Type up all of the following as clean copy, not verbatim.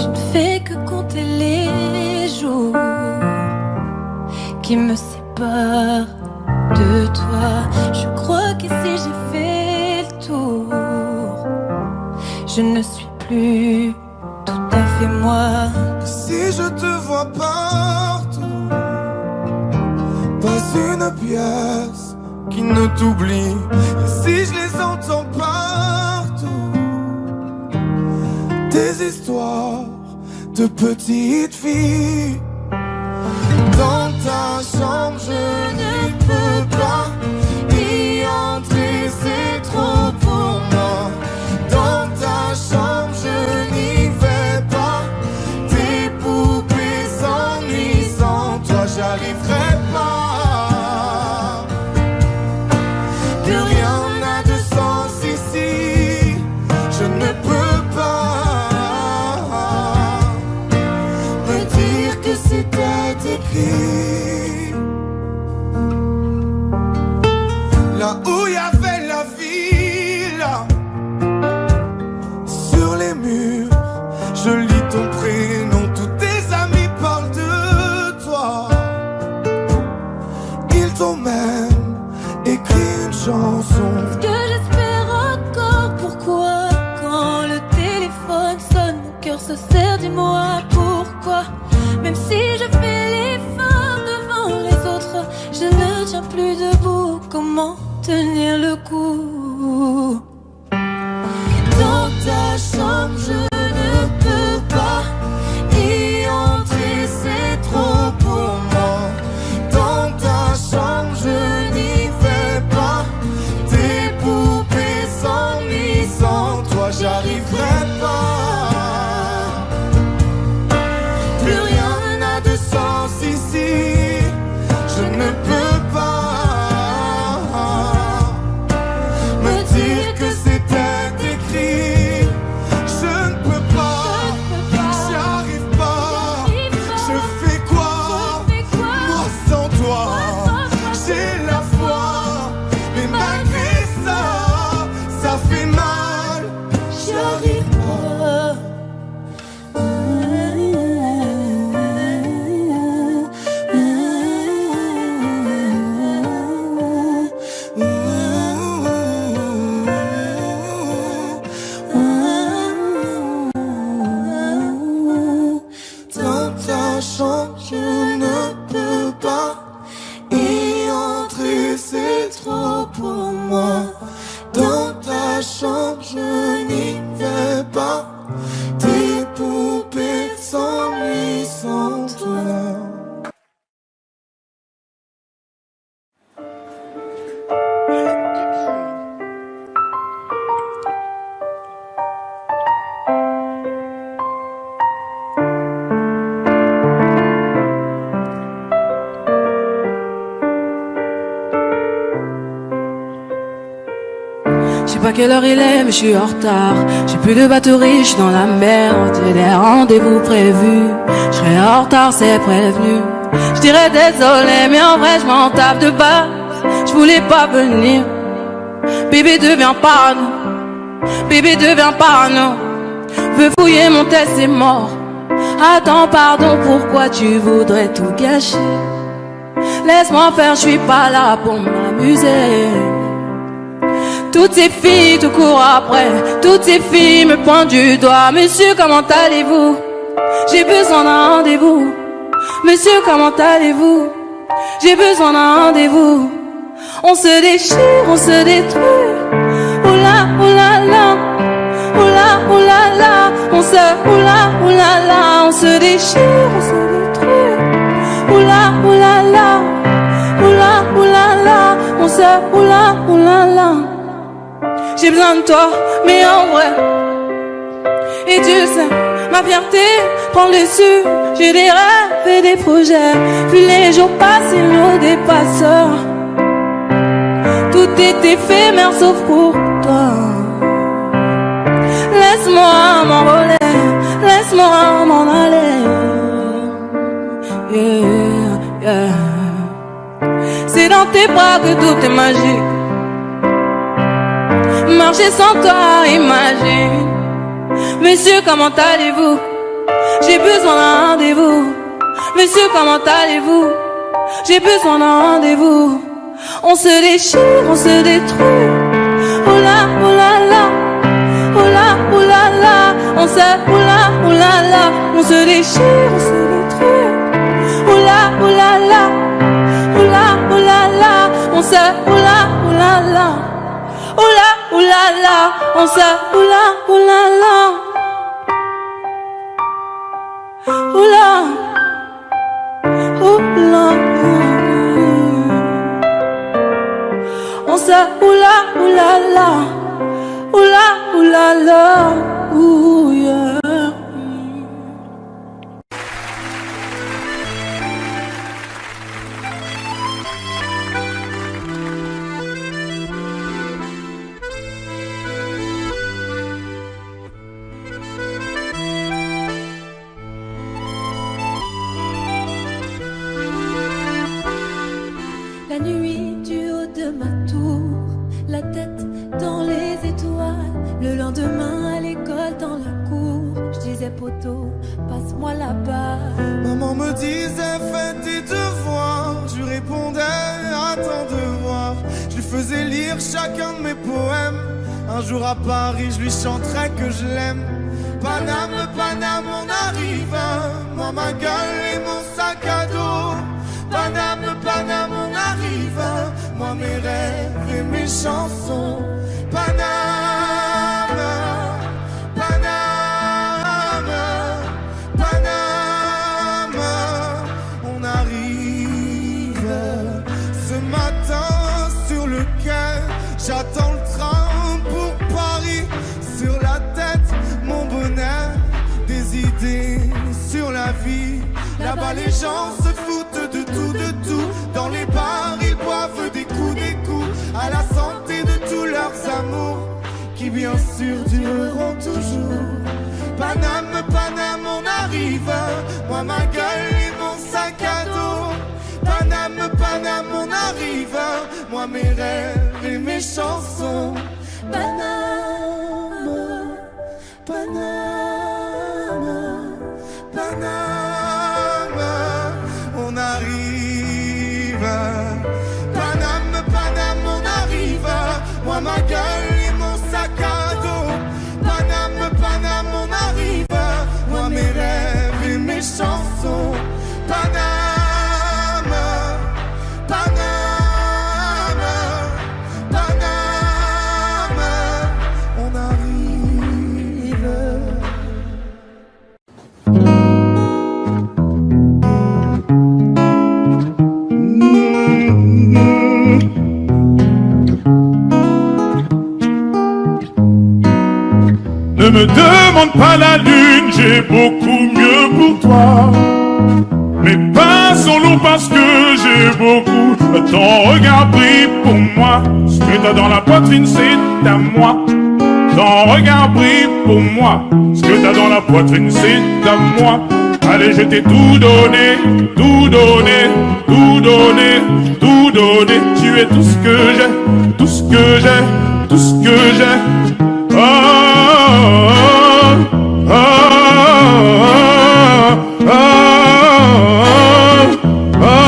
Je ne fais que compter les jours qui me séparent de toi. Je crois qu'ici j'ai fait le tour. Je ne suis plus tout à fait moi. Si je te vois partout, pas une pièce qui ne t'oublie. Et si je les entends partout, des histoires de petites filles. Dans ta chambre je ne peux pas y entrer, c'est trop pour moi. Dans ta chambre je n'y vais pas. Tes poupées s'ennuient sans toi, j'arriverai pas. Plus rien n'a de sens ici, je ne peux pas me dire que c'était écrit. Là où il y avait la ville, sur les murs, je lis ton prénom. Tous tes amis parlent de toi. Ils t'ont même écrit une chanson. Ce que j'espère encore, pourquoi quand le téléphone sonne, mon cœur se serre, dis-moi pourquoi. Même si je fais l'effort devant les autres, je ne tiens plus debout. Comment tenir le coup? Dans ta chambre je ne peux pas y entrer, c'est trop pour moi. Dans ta chambre je n'y vais pas. Tes poupées s'ennuient sans toi, j'arriverai pas. Plus rien n'a de sens ici, je ne peux pas me dire que c'était écrit. Je ne peux pas, j'arrive pas. Je fais quoi, moi sans toi? J'ai la foi, mais malgré ça, ça fait mal. J'arrive pas. Dans ta chambre, je ne peux pas y entrer, c'est trop pour moi. Dans ta chambre, je n'y vais pas. Tes poupées s'ennuient sans toi. Je sais pas quelle heure il est, mais je suis en retard. J'ai plus de batterie, je suis dans la merde. J'ai des rendez-vous prévus. Je serai en retard, c'est prévenu. Je dirais désolé, mais en vrai, je m'en tape de base. Je voulais pas venir. Bébé, deviens parano. Bébé, deviens parano. Veux fouiller mon test, c'est mort. Attends, pardon, pourquoi tu voudrais tout gâcher? Laisse-moi faire, je suis pas là pour m'amuser. Toutes ces filles te courent après, toutes ces filles me pointent du doigt. Monsieur, comment allez-vous? J'ai besoin d'un rendez-vous. Monsieur, comment allez-vous? J'ai besoin d'un rendez-vous. On se déchire, on se détruit. Oula, oula, la. Oula, oula, la. On se, oula, oula, la. On se déchire, on se détruit. Oula, oula, la. Oula, oula, la. On se, oula, oula, la. J'ai besoin de toi, mais en vrai. Et tu sais, ma fierté prend le dessus. J'ai des rêves et des projets. Puis les jours passent, ils nous dépassent. Tout est éphémère sauf pour toi. Laisse-moi m'envoler, laisse-moi m'en aller. Yeah, yeah. C'est dans tes bras que tout est magique. Marcher sans toi, imagine. Monsieur, comment allez-vous? J'ai besoin d'un rendez-vous. Monsieur, comment allez-vous? J'ai besoin d'un rendez-vous. On se déchire, on se détruit. Oh là, oh là là. Oh là, oh là là. On se, oh là, oh là là. On se déchire, on se détruit. Oh là, oh là là. Oh là, oh là là. On se, oh là, oh là là. Oh là, oh là là. On se, oh là, oh là là. Oh là. Oh là. On se, oh là, oh là là. Oh là, oh là là. Ooh, yeah. La nuit du haut de ma tour, la tête dans les étoiles. Le lendemain à l'école dans la cour, je disais poteau, passe-moi la balle. Maman me disait fais tes devoirs. Je répondais à ton devoir. Je lui faisais lire chacun de mes poèmes. Un jour à Paris je lui chanterai que je l'aime. Paname, Paname, on arrive. Moi ma gueule et mon sac à dos. Paname, Paname, on arrive. Moi mes rêves et mes chansons. Paname, Paname, Paname, on arrive. Ce matin sur le quai, j'attends le train pour Paris. Sur la tête, mon bonnet, des idées sur la vie. Là-bas les gens se foutent de tout, de tout. Dans les bars ils boivent des coups, à la santé de tous leurs amours, qui bien sûr dureront toujours. Paname, Paname, on arrive. Moi ma gueule et mon sac à dos. Paname, Paname, on arrive. Moi mes rêves et mes chansons. Paname, Paname, Paname, on arrive. Paname, Paname, on arrive. Moi ma gueule et mon sac à dos. Paname, Paname, on arrive. Moi mes rêves et mes chansons. Paname, Paname, Paname, on arrive. Ne me demande pas la lune, j'ai beaucoup mieux pour toi. Mes pas sont lourds parce que j'ai beaucoup. Ton regard brille pour moi. Ce que t'as dans la poitrine, c'est à moi. Ton regard brille pour moi. Ce que t'as dans la poitrine, c'est à moi. Allez, je t'ai tout donné, tout donné, tout donné, tout donné. Tu es tout ce que j'ai, tout ce que j'ai, tout ce que j'ai. Oh, oh, oh, oh, oh, oh.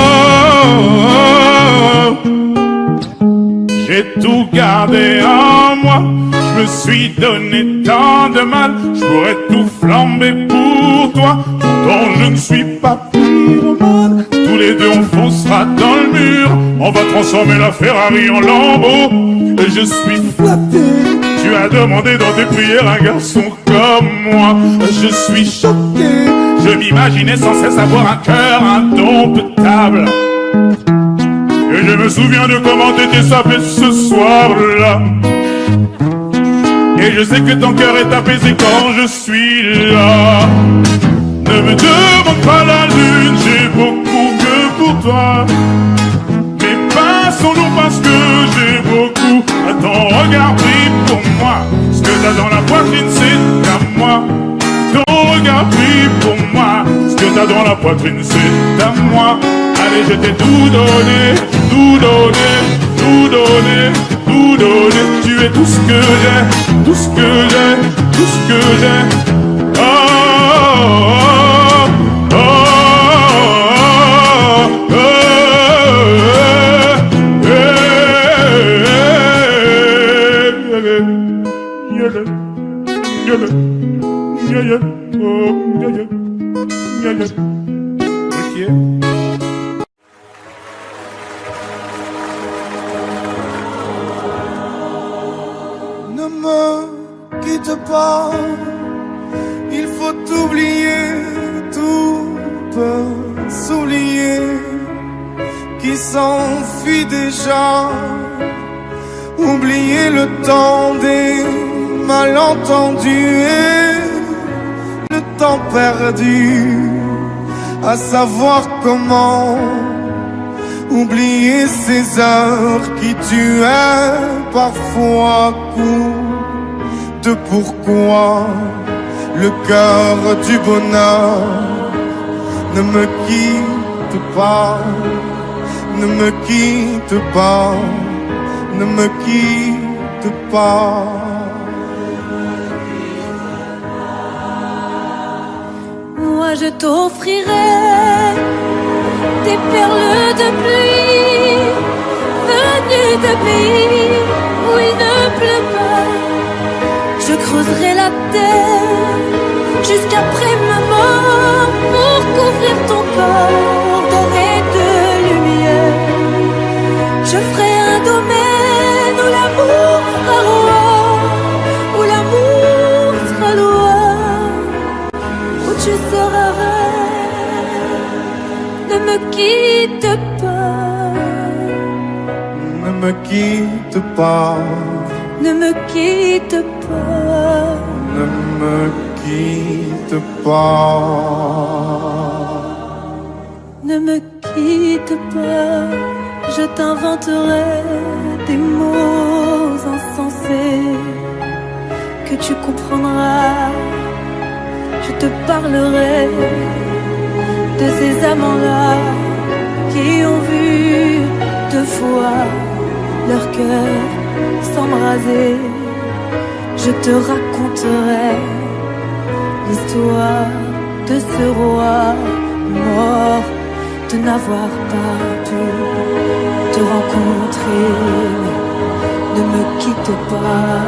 J'ai tout gardé en moi. Je me suis donné tant de mal. Je pourrais tout flamber pour toi. Pourtant je ne suis pas pyromane. Tous les deux on foncera dans le mur. On va transformer la Ferrari en Lambeau. Et je suis flatté. Tu as demandé dans tes prières un garçon comme moi. Je suis choqué. Je m'imaginais sans cesse avoir un cœur indomptable. Et je me souviens de comment t'étais sapé ce soir-là. Et je sais que ton cœur est apaisé quand je suis là. Ne me demande pas la lune, j'ai beaucoup mieux pour toi. Mes pas sont lourds parce que j'ai beaucoup. Ton regard brille pour moi. Ce que t'as dans la poitrine, c'est à moi. Ton regard brille pour moi. Ce que t'as dans la poitrine, c'est à moi. Allez, je t'ai tout donné, tout donné, tout donné, tout donné. Tu es tout ce que j'ai, tout ce que j'ai, tout ce que j'ai. Oh, oh, oh. yeah, yeah, oh, yeah, yeah, yeah, yeah. Ok. Ne me quitte pas, il faut oublier, tout peut s'oublier, qui s'enfuit déjà. Oublier le temps des malentendus et le temps perdu, à savoir comment oublier ces heures qui tuaient parfois coup de pourquoi le cœur du bonheur ne me quitte pas, ne me quitte pas, ne me quitte pas. Moi je t'offrirai des perles de pluie venues de pays où il ne pleut pas. Je creuserai la terre jusqu'après ma mort pour couvrir ton corps doré de lumière. Je ferai un domaine où l'amour sera roi, où l'amour sera loi, où tu seras reine. Ne me quitte pas, ne me quitte pas, ne me quitte pas, ne me quitte pas, ne me quitte pas. Je t'inventerai des mots insensés que tu comprendras. Je te parlerai de ces amants-là qui ont vu deux fois leur cœur s'embraser. Je te raconterai l'histoire de ce roi mort de n'avoir pas pu te rencontrer. Ne me quitte pas,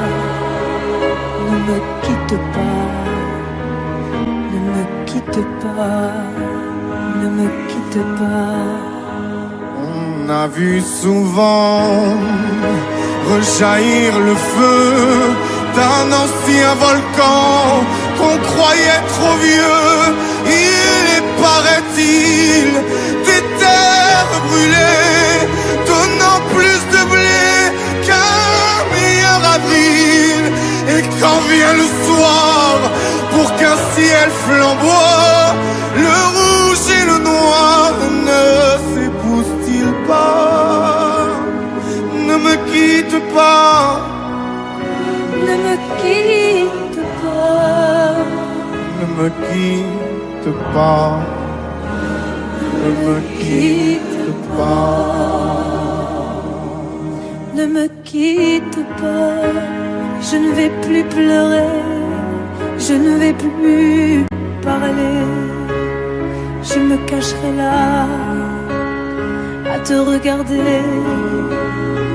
ne me quitte pas, ne me quitte pas, ne me quitte pas. On a vu souvent rejaillir le feu d'un ancien volcan qu'on croyait trop vieux. Il est, paraît-il, des terres brûlées, donnant plus de blé qu'un meilleur avril. Et quand vient le soir, pour qu'un ciel flamboie, le rouge et le noir ne s'épousent-ils pas? Ne me quitte pas, ne me quitte pas, ne me quitte pas, ne me quitte pas, ne me quitte pas. Je ne vais plus pleurer, je ne vais plus parler. Je me cacherai là à te regarder,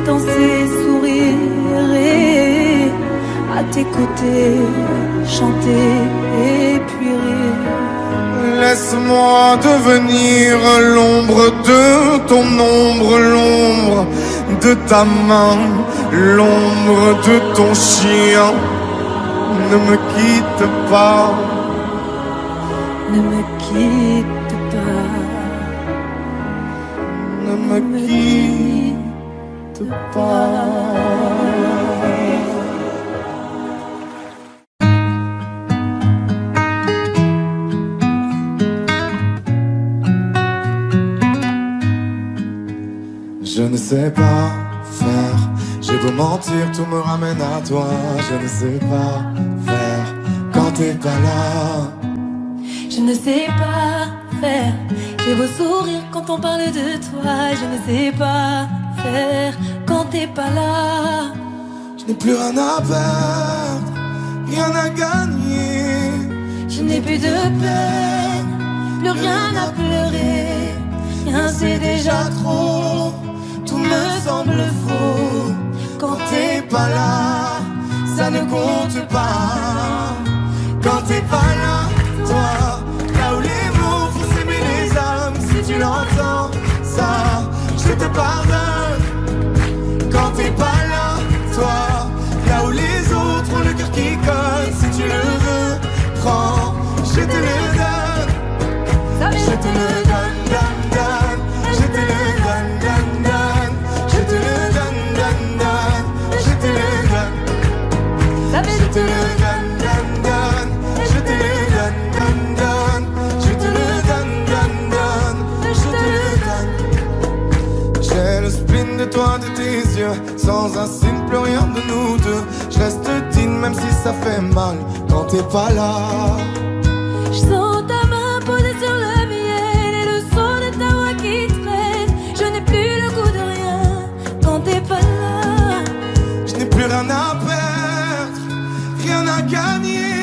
danser, sourire et à tes côtés chanter et puis rire. Laisse-moi devenir l'ombre de ton ombre, l'ombre de ta main, l'ombre de ton chien. Ne me quitte pas, ne me quitte pas, ne me quitte pas. Je ne sais pas faire, j'ai beau mentir, tout me ramène à toi. Je ne sais pas faire quand t'es pas là. Je ne sais pas faire, j'ai beau sourire quand on parle de toi. Je ne sais pas faire quand t'es pas là. Je n'ai plus rien à perdre, rien à gagner. Je n'ai plus de peine, plus rien à pleurer. Rien c'est déjà trop, tout me semble faux. Quand t'es pas là, ça ne compte pas. Quand t'es pas pardonne. Quand t'es pas là, toi, là où les autres ont le cœur qui colle. Si tu le veux, prends, je te le donne. Je te le donne, donne, donne. Je te le donne, donne, donne. Je te le donne, donne, donne. Je te le donne. Je te le donne, donne, donne. Je te le donne, donne, donne. Je te le donne, donne, donne. Je te le donne. J'ai le spleen de toi, de tes yeux. Sans un signe, plus rien de nous deux. Je reste digne même si ça fait mal quand t'es pas là. Je sens ta main posée sur le miel et le son de ta voix qui traîne. Je n'ai plus le goût de rien quand t'es pas là. Je n'ai plus rien à perdre, rien à gagner.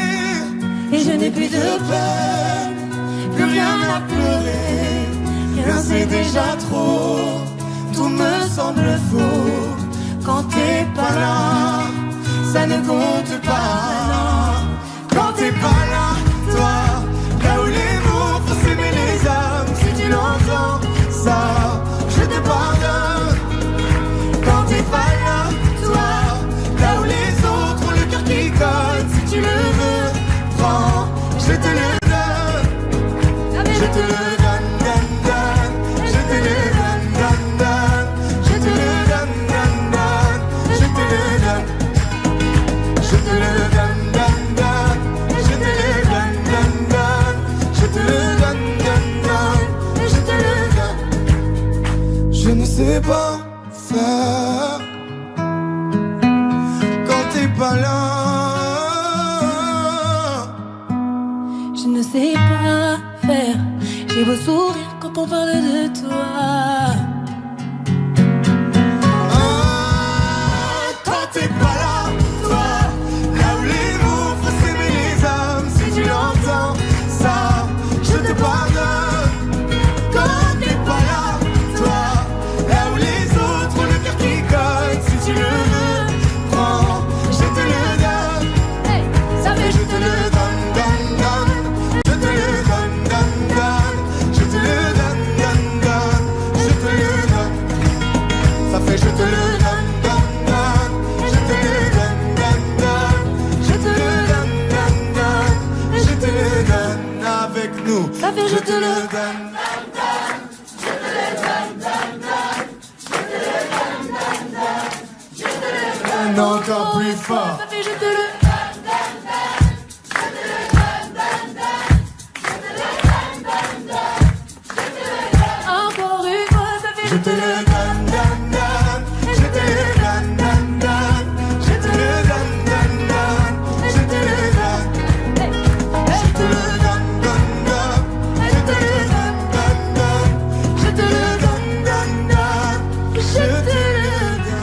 Et je n'ai plus de peine, plus rien à pleurer. Rien c'est déjà trop, tout me semble faux. Quand t'es pas là, ça ne compte pas. Quand t'es pas là, toi, là où les mots font s'aimer les âmes. Si tu l'entends, ça, je te pardonne. Quand t'es pas là, toi, là où les autres ont le cœur qui colle. Si tu le veux, prends, je te le donne. Je te le donne, donne, donne. Je te le donne, donne, donne. Je te le donne, donne, donne. Je te le donne. Je te le donne, donne, donne. Je te le donne, donne, donne. Je te le donne, donne, donne. Je te le donne. Je ne sais pas faire quand t'es pas là. Je ne sais pas faire. J'ai beau sourire quand on parle de toi. Quand t'es pas là, toi, là où les mots font s'aimer les âmes. Si tu l'entends, ça, je te pardonne. Quand t'es pas là, toi, là où les autres ont le cœur qui colle. Si tu le veux, prends, je te le donne. Ça fait Je te le donne, donne, donne. Je te le donne, donne, donne. Je te le donne, donne, donne. Je te le donne. Ça fait je te le donne, donne, donne. Je te le donne, donne, donne. Je te le donne, donne, donne. Je te le donne avec nous. Ça fait je te le donne. Encore plus fort. Ça fait je te le encore une fois. Ça fait Je te le donne, donne, donne. Je te le donne, donne, donne. Je te le donne, donne, donne. Je te le donne. Je te le donne, donne, donne. Je te le donne, donne, donne. Je te le donne, donne, donne. Je te le donne.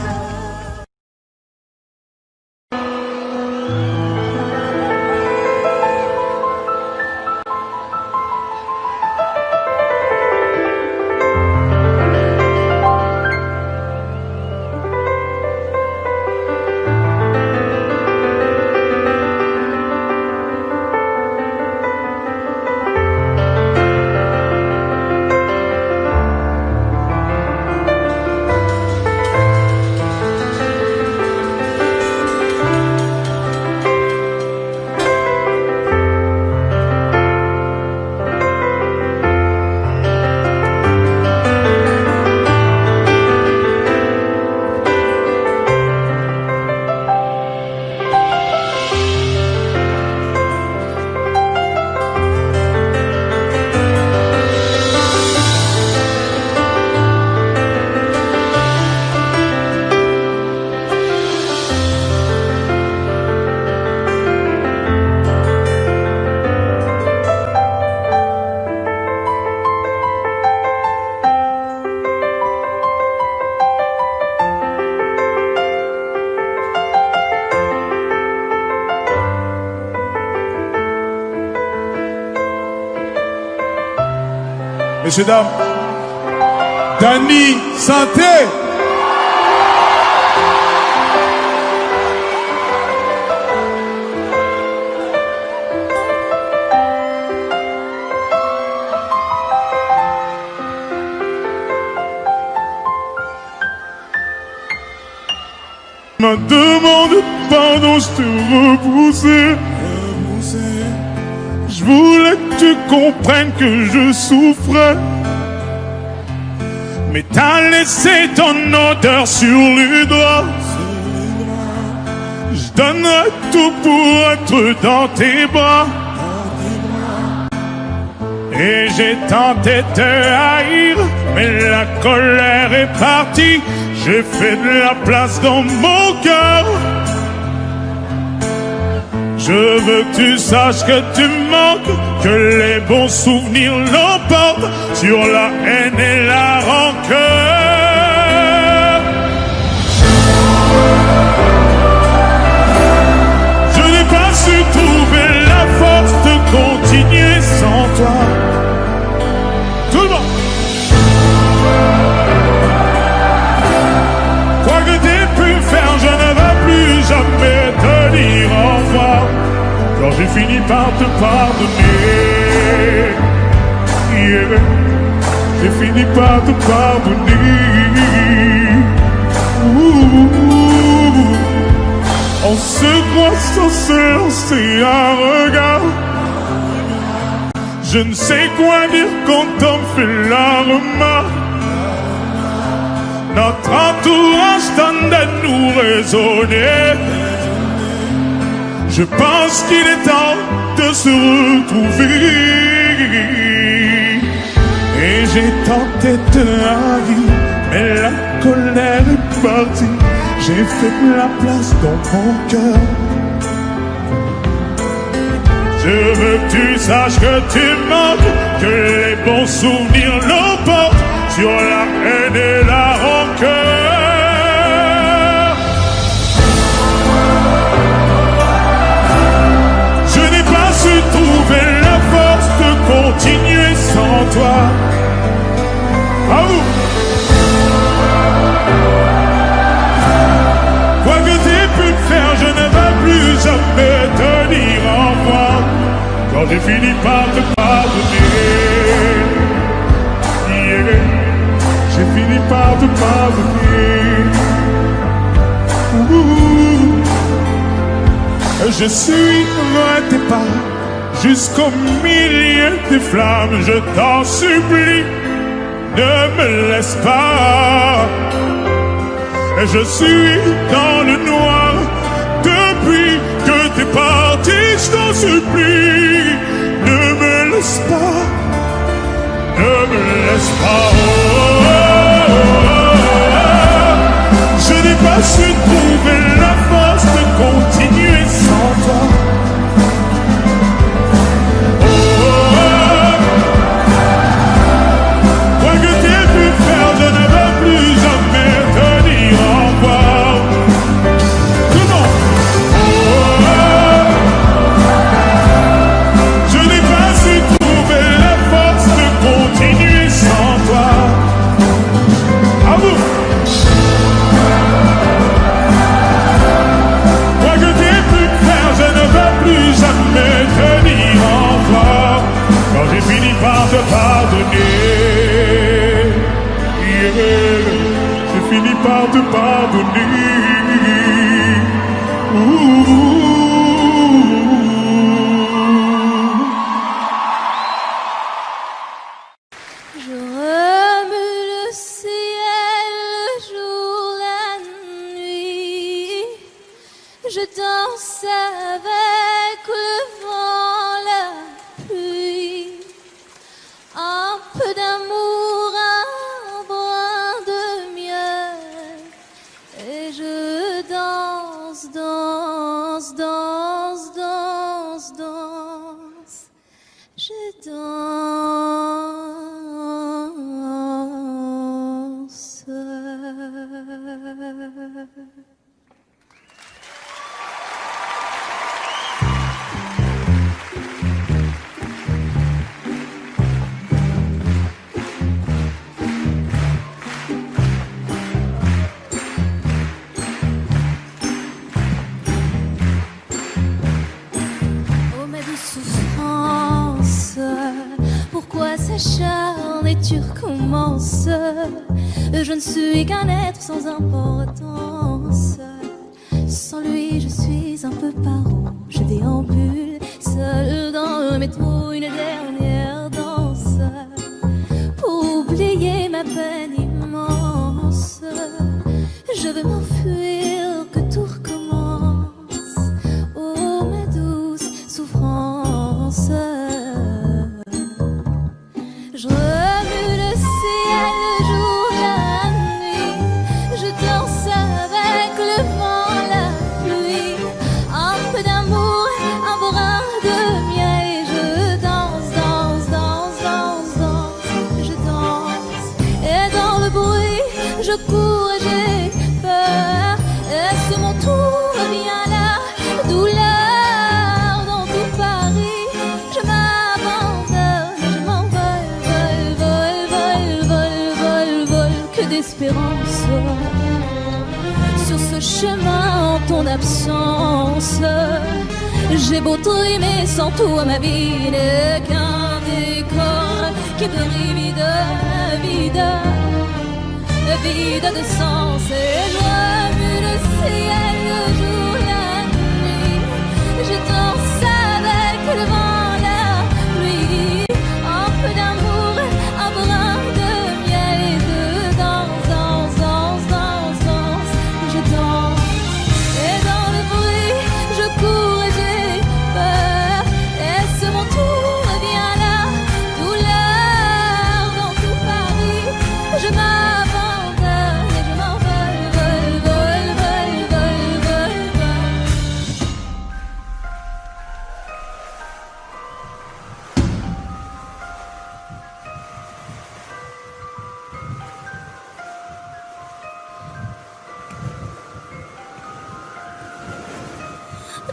Messieurs, dames, Dany Santé. Ma demande de pardon, je t'ai repoussé. Je voulais que tu comprennes que je souffrais, mais t'as laissé ton odeur sur les doigts. Je donnerais tout pour être dans tes bras. Et j'ai tenté de te haïr, mais la colère est partie. J'ai fait de la place dans mon cœur. Je veux que tu saches que tu manques, que les bons souvenirs l'emportent sur la haine et la rancœur. Je n'ai pas su trouver la force de continuer sans toi. Tout le monde. Quoi que t'aies pu faire, je ne vais plus jamais te dire au revoir. Quand j'ai fini par te pardonner, yeah. J'ai fini par te pardonner. On se croit sans se lancer un regard. Je ne sais quoi dire quand on me fait la remarque. Notre entourage tente de nous raisonner. Je pense qu'il est temps de se retrouver. Et j'ai tenté de te haïr, mais la colère est partie. J'ai fait de la place dans mon cœur. Je veux que tu saches que tu manques, que les bons souvenirs l'emportent sur la haine et la rancœur. Je n'ai pas su trouver la force de continuer sans toi. À vous. Quoi que t'aies pu faire, je ne vais plus jamais te dire au revoir. Quand j'ai fini par te pardonner, yeah. J'ai fini par te pardonner. Je suis loin tes pas, jusqu'au milieu des flammes. Je t'en supplie, ne me laisse pas. Je suis dans le noir depuis que t'es parti. Je t'en supplie, ne me laisse pas, ne me laisse pas. Je n'ai pas su trouver la force de continuer sans toi. Quoi que t'aies pu faire, je ne veux plus jamais te dire au revoir. Tout le monde. Je n'ai pas su trouver la force de continuer sans toi. À vous. Quoi que t'aies pu faire, je ne veux plus jamais te dire au revoir. Quand j'ai fini par te pardonner, yeah. J'ai fini par te pardonner. Je remue le ciel, le jour, la nuit. Je danse avec le vent, la pluie. Un peu d'amour, un brin de miel. Et je danse, danse, danse, danse, danse. Je danse. Oh ma douce souffrance, pourquoi s'acharne et tu recommences? Je ne suis qu'un être sans importance. un peu par où je déambule, seule dans le métro, une dernière danse pour oublier ma peine immense. Je veux m'enfuir, que tout recommence. Oh ma douce souffrance. Je remue le ciel, le jour, la nuit. Je danse avec le vent, la pluie. Un peu d'amour, un brin de miel. Et je danse, danse, danse, danse, danse. Je danse. Et dans le bruit, je cours et j'ai peur. Est-ce mon tour? Viens là, douleur dans tout Paris. Je m'abandonne, je m'envole, vol, vol, vol, vol, vol, vol. Que d'espérance sur ce chemin en ton absence. J'ai beau trimer sans toi, ma vie n'est qu'un décor qui brille vide, vide, vide de sens. Et je remue le ciel, le jour, la nuit. Je danse avec le vent, la pluie. Un peu d'amour, un brin de miel. Et de danse, danse, danse, danse, danse. Je danse. Et dans le bruit, je cours et j'ai peur. Est-ce mon tour? Viens là, douleur dans tout Paris. Je m'abandonne et je m'envole, vol, vol, vol, vol, vol, vol.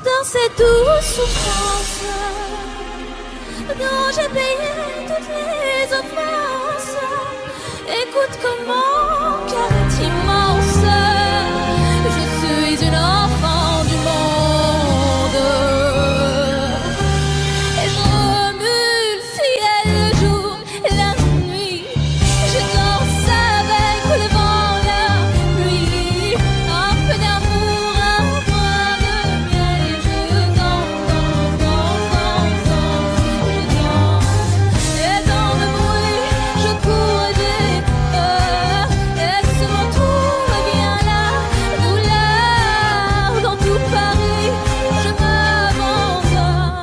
Dans cette douce souffrance dont j'ai payé toutes les offenses, écoute comme mon cœur est immense. Je suis une enfant du monde. Et je remue le ciel, le jour, la nuit. Je danse avec le vent, la pluie. Un peu d'amour, un brin de miel. Et je danse, danse, danse, danse, danse. Je danse. Et dans le bruit, je cours et j'ai peur. Est-ce mon tour? Viens là, douleur dans tout Paris. Je m'abandonne.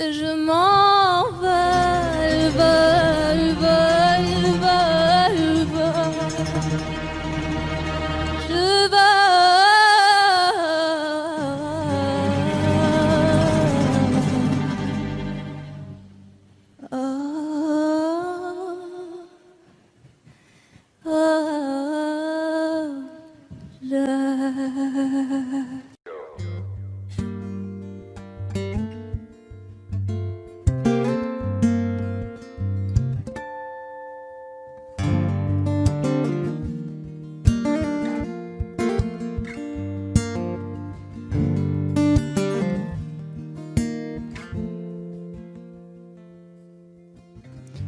Et je m'envole, vol, vol, vol, vol. Je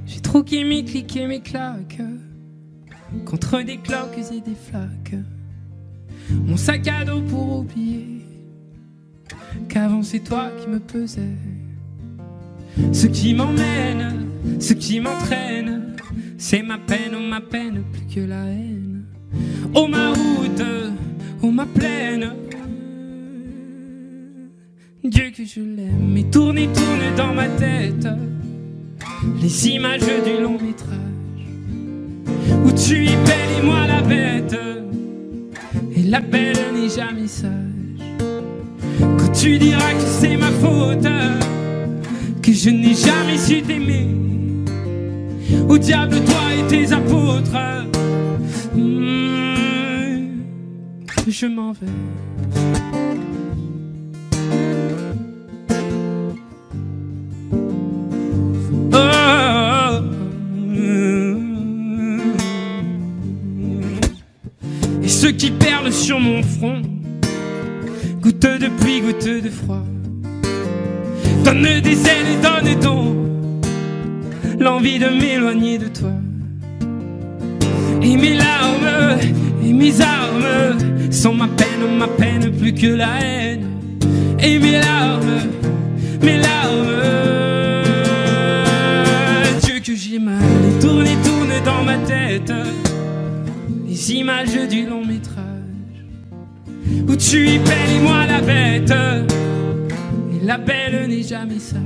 J'ai troqué mes clics et mes claques contre des cloques et des flaques. Mon sac à dos pour oublier qu'avant c'est toi qui me pesais. Ce qui m'emmène, ce qui m'entraîne, c'est ma peine plus que la haine. Oh ma route, oh ma plaine, Dieu que je l'aime. Et tourne dans ma tête les images du long métrage où tu es belle et moi la bête, et la belle n'est jamais sage. Quand tu diras que c'est ma faute, que je n'ai jamais su t'aimer, au diable toi et tes apôtres, je m'en vais. Et ceux qui perlent sur mon front, goutte de pluie, goutte de froid, donne des ailes et donne donc l'envie de m'éloigner de toi. Et mes larmes et mes armes sont ma peine plus que la haine. Et mes larmes, Dieu que j'ai mal. Et tourne dans ma tête les images du long métrage où tu es belle et moi la bête. Et la belle n'est jamais sage.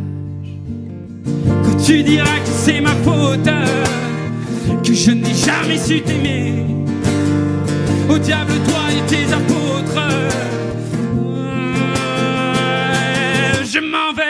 Quand tu diras que c'est ma faute, que je n'ai jamais su t'aimer, au diable toi et tes apôtres, je m'en vais.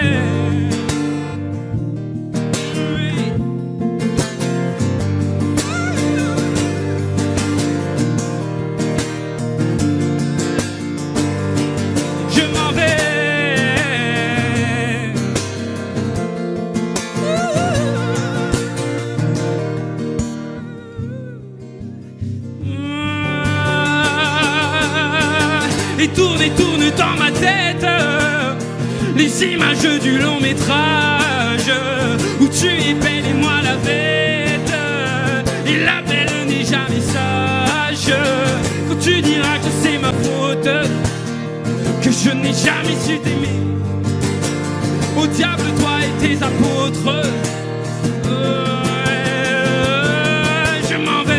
Et tourne dans ma tête les images du long métrage où tu es belle et moi la bête. Et la belle n'est jamais sage. Quand tu diras que c'est ma faute, que je n'ai jamais su t'aimer, au diable toi et tes apôtres, je m'en vais.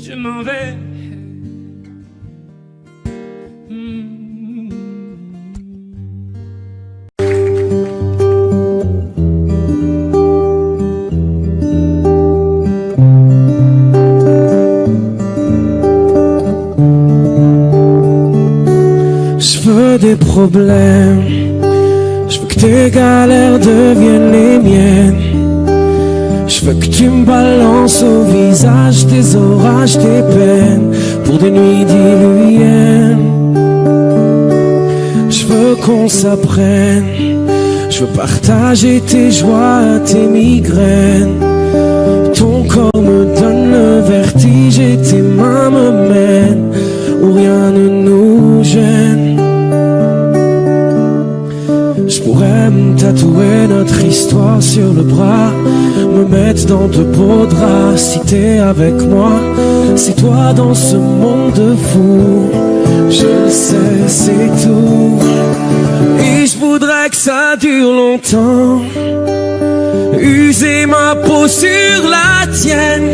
Je m'en vais. Je veux des problèmes, je veux que tes galères deviennent les miennes. Je veux que tu me balances au visage tes orages, tes peines, pour des nuits diluviennes. Je veux qu'on s'apprenne, je veux partager tes joies, tes migraines. Ton corps me donne le vertige et tes mains me mènent où rien ne nous gêne. Je pourrais me tatouer notre histoire sur le bras, me mettre dans de beaux draps. Si t'es avec moi, c'est toi dans ce monde fou. Je le sais, c'est tout. Et je voudrais que ça dure longtemps, user ma peau sur la tienne.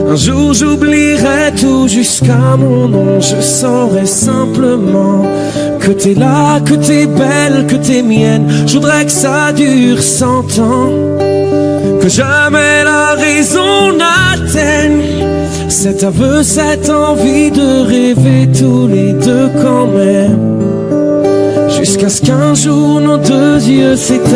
Un jour j'oublierai tout jusqu'à mon nom. Je saurai simplement que t'es là, que t'es belle, que t'es mienne. Je voudrais que ça dure 100 ans, que jamais la raison n'atteigne cet aveu, cette envie de rêver tous les deux quand même, jusqu'à ce qu'un jour nos deux yeux s'éteignent.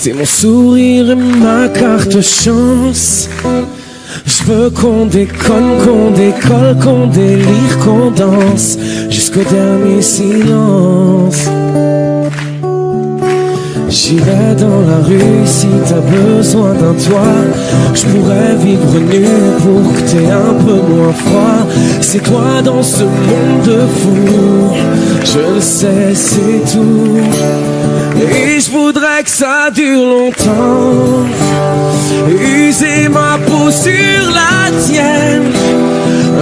T'es mon sourire et ma carte chance. Je veux qu'on déconne, qu'on décolle, qu'on délire, qu'on danse jusqu'au dernier silence. J'irai dans la rue si t'as besoin d'un toit. Je pourrais vivre nu pour que t'aies un peu moins froid. C'est toi dans ce monde fou, je le sais, c'est tout. Et je voudrais que ça dure longtemps, user ma peau sur la tienne.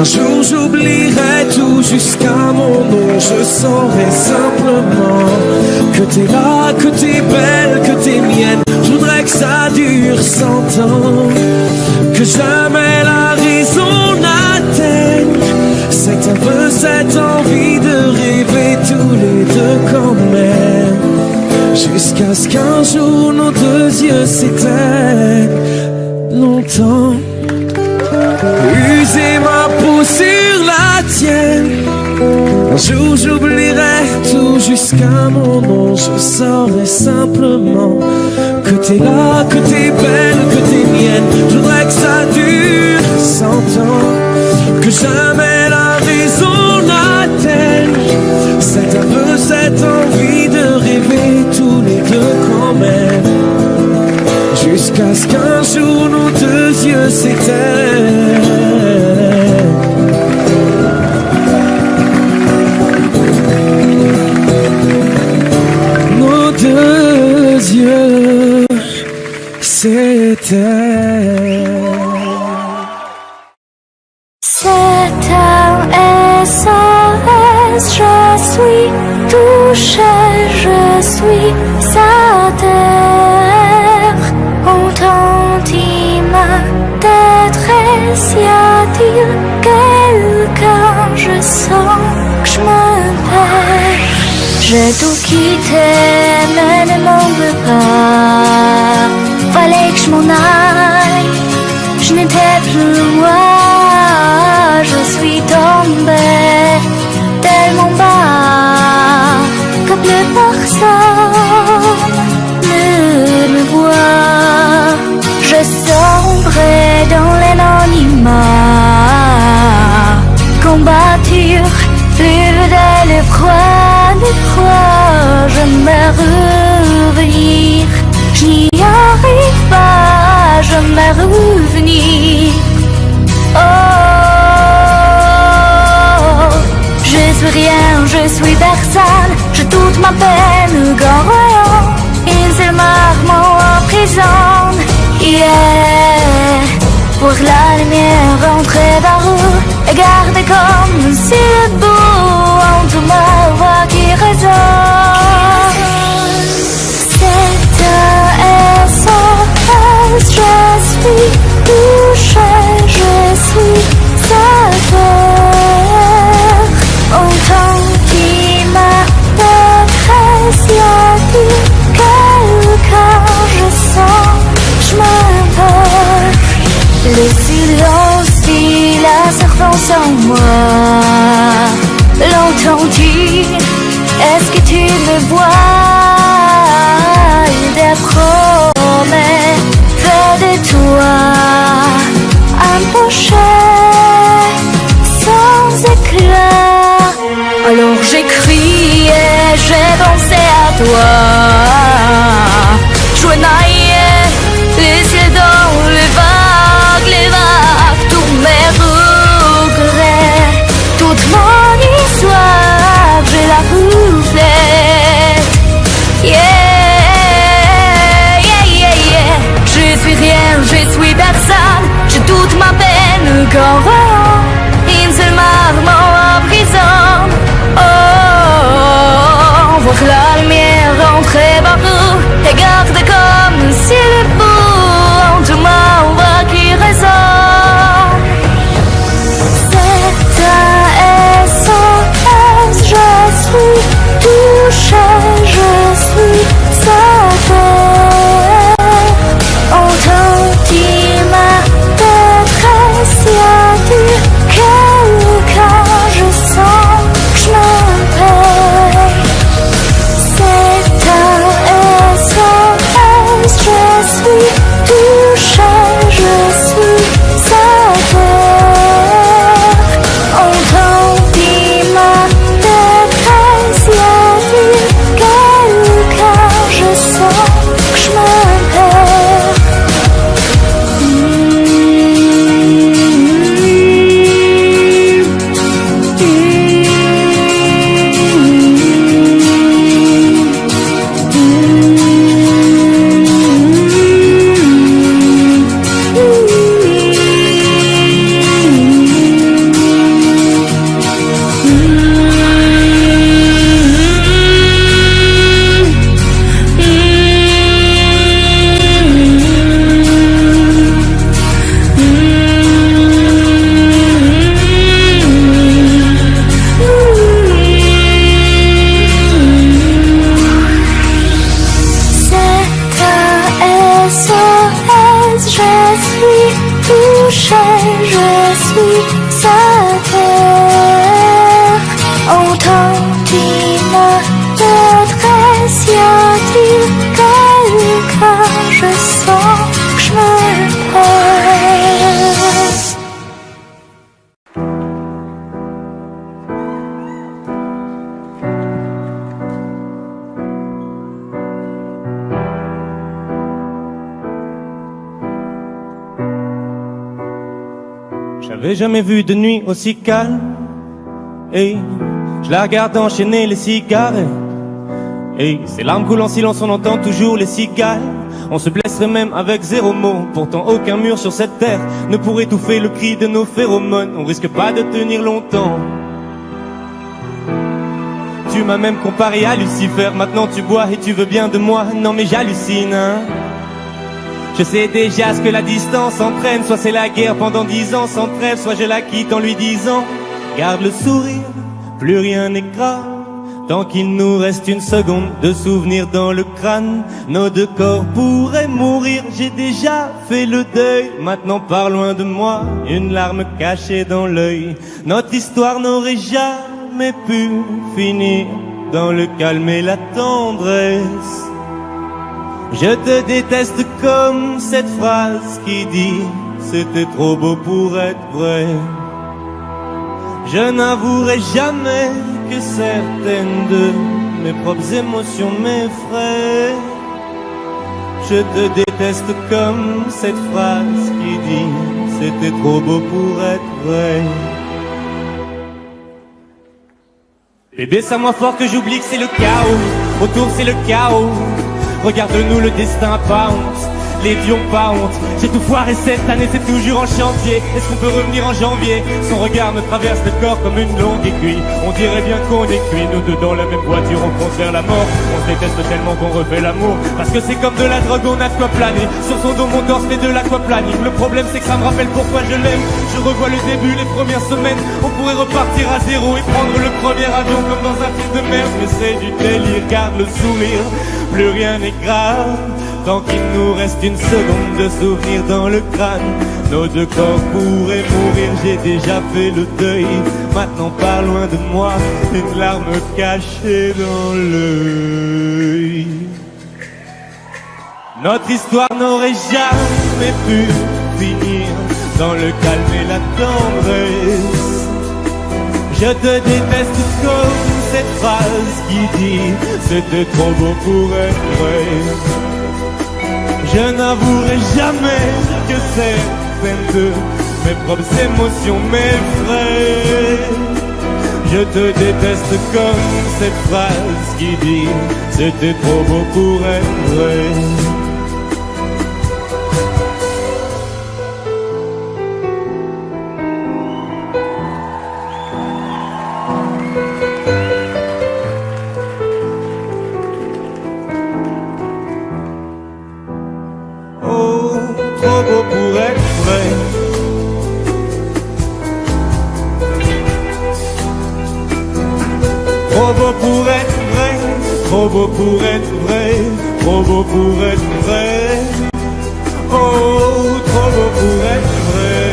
Un jour j'oublierai tout jusqu'à mon nom. Je saurai simplement que t'es là, que t'es belle, que t'es mienne. Je voudrais que ça dure 100 ans, que jamais la raison n'atteigne cet aveu, cette envie de rêver tous les deux quand même, jusqu'à ce qu'un jour nos deux yeux s'éteignent longtemps. User ma peau sur la tienne. Un jour j'oublierai tout jusqu'à mon nom. Je saurai simplement que t'es là, que t'es belle, que t'es mienne. Je voudrais que ça dure 100 ans, que jamais la raison l'horizon atteigne cette un peu cette envie de rêver tous les deux quand même, jusqu'à ce qu'un jour nos deux yeux s'éteignent. Nos deux yeux s'éteignent. C'est un SOS, je suis touchée, je suis sa terre. Entends-tu ma détresse, y a-t-il quelqu'un? Je sens que je me perds. J'ai tout quitté, mais ne m'en veux pas. Fallait que je m'en aille, je n'étais plus moi. Je suis tombée tellement bas que plus personne ne me voit. Je sombrais dans l'anonymat, combatture plus de l'effroi, j'aimerais revenir. Je n'y arrive pas, j'aimerais revenir. Oh, je suis rien, je suis personne, j'ai toute ma peine grand une seule marmot en prison. Yeah, pour la lumière rentrer par où et garder comme si le bout en tout ma voix qui résonne. C'est un SOS, je suis touchée, je suis sa terre. Entends-tu ma détresse, y a-t-il quelqu'un? Je sens, je me perds. Le silence dit la servance en moi. L'entends-tu? Est-ce que tu me vois? Des promesses fait de toi un pochet sans éclat. Alors j'ai crié, j'ai pensé à toi. Je naillais les cieux dans les vagues, tous mes regrets, toute mon histoire, je la reflète. Yeah, yeah, yeah, yeah. Je suis rien, je suis personne, j'ai toute ma peine qu'en voyant une seule marmot en prison. Oh, voir la lumière rentrer par où et garder comme si le bout en tout ma voix qui résonne. C'est un SOS, je suis touchée, je suis sa terre. Entends-tu ma détresse, y a-t-il quelqu'un? Je sens que je me perds. C'est un SOS, je suis touchée, je suis sa terre. Entends-tu ma détresse, y a-t-il quelqu'un? Je sens que je me perds. J'avais jamais vu de nuit aussi calme. Et je la regarde enchaîner les cigarettes. Et ces larmes coulent en silence, on entend toujours les cigales. On se blesserait même avec 0 mot. Pourtant aucun mur sur cette terre ne pourrait étouffer le cri de nos phéromones. On risque pas de tenir longtemps. Tu m'as même comparé à Lucifer. Maintenant tu bois et tu veux bien de moi. Non mais j'hallucine, hein. Je sais déjà ce que la distance entraîne. Soit c'est la guerre pendant 10 ans sans trêve, soit je la quitte en lui disant garde le sourire, plus rien n'est grave. Tant qu'il nous reste une seconde de souvenir dans le crâne, nos 2 corps pourraient mourir. J'ai déjà fait le deuil, maintenant pars loin de moi, une larme cachée dans l'œil. Notre histoire n'aurait jamais pu finir dans le calme et la tendresse. Je te déteste comme cette phrase qui dit c'était trop beau pour être vrai. Je n'avouerai jamais que certaines de mes propres émotions m'effraient. Je te déteste comme cette phrase qui dit c'était trop beau pour être vrai. Bébé, ça moins fort que j'oublie que c'est le chaos. Autour c'est le chaos. Regarde-nous, le destin a pas honte. Les dieux ont pas honte. J'ai tout foiré cette année, c'est toujours en chantier. Est-ce qu'on peut revenir en janvier? Son regard me traverse le corps comme une longue aiguille. On dirait bien qu'on est cuits, nous deux dans la même voiture, on fonce vers la mort. On se déteste tellement qu'on refait l'amour. Parce que c'est comme de la drogue, on a de quoi planer. Sur son dos mon torse fait de l'aquaplaning. Le problème c'est que ça me rappelle pourquoi je l'aime. Je revois le début, les premières semaines. On pourrait repartir à zéro et prendre le premier avion comme dans un film de merde. Mais c'est du délire, garde le sourire, plus rien n'est grave. Tant qu'il nous reste une seconde de souvenir dans le crâne, nos 2 corps pourraient mourir. J'ai déjà fait le deuil, maintenant pas loin de moi, une larme cachée dans l'œil. Notre histoire n'aurait jamais pu finir dans le calme et la tendresse. Je te déteste comme cette phrase qui dit c'était trop beau pour être vrai. Je n'avouerai jamais que certaines de mes propres émotions m'effraient. Je te déteste comme cette phrase qui dit c'était trop beau pour être vrai. Trop beau pour être vrai, trop beau pour être vrai. Oh, trop beau pour être vrai.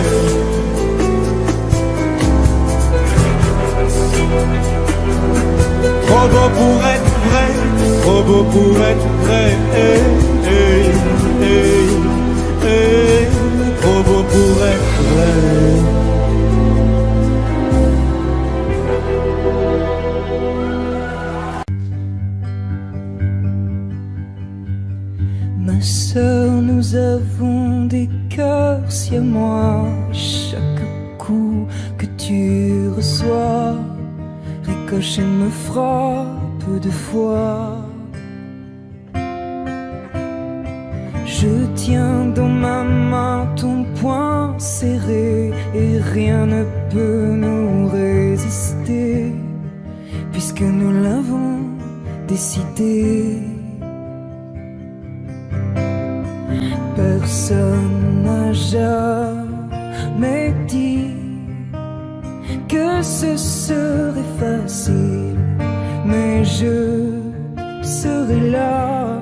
Trop beau pour être vrai, trop beau pour être vrai. Trop beau pour être vrai. Ma sœur, nous avons des cœurs siamois. Chaque coup que tu reçois ricochet me frappe 2 fois. Je tiens dans ma main ton poing serré et rien ne peut nous résister puisque nous l'avons décidé. Personne n'a jamais dit que ce serait facile, mais je serai là.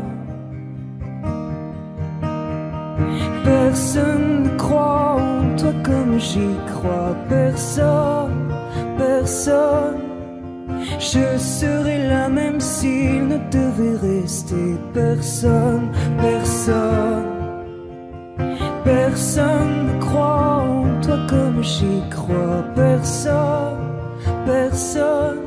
Personne ne croit en toi comme j'y crois. Personne, personne. Je serai là même s'il ne devait rester personne, personne. Personne ne croit en toi comme j'y crois. Personne, personne.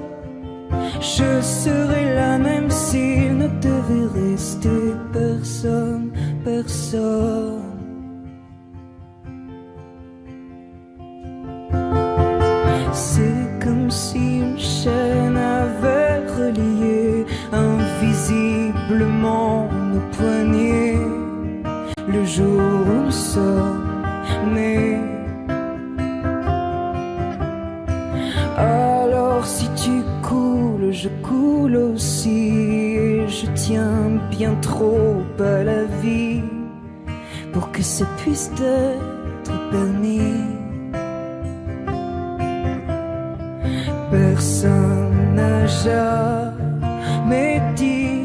Je serai là même s'il ne devait rester personne, personne. le jour où nous sommes nés. Alors si tu coules, je coule aussi, et je tiens bien trop à la vie pour que ça puisse être permis. Personne n'a jamais dit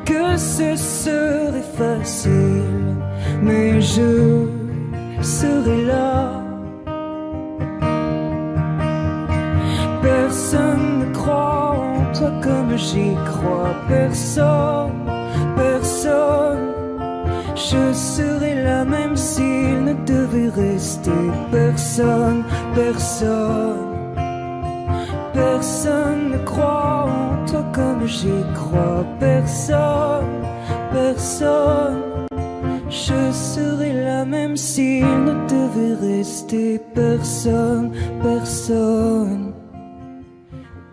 que ce serait facile, mais je serai là. Personne ne croit en toi comme j'y crois. Personne, personne. Je serai là même s'il ne devait rester personne, personne. Personne ne croit en toi comme j'y crois. Personne, personne. Je serai là même s'il ne devait rester personne, personne.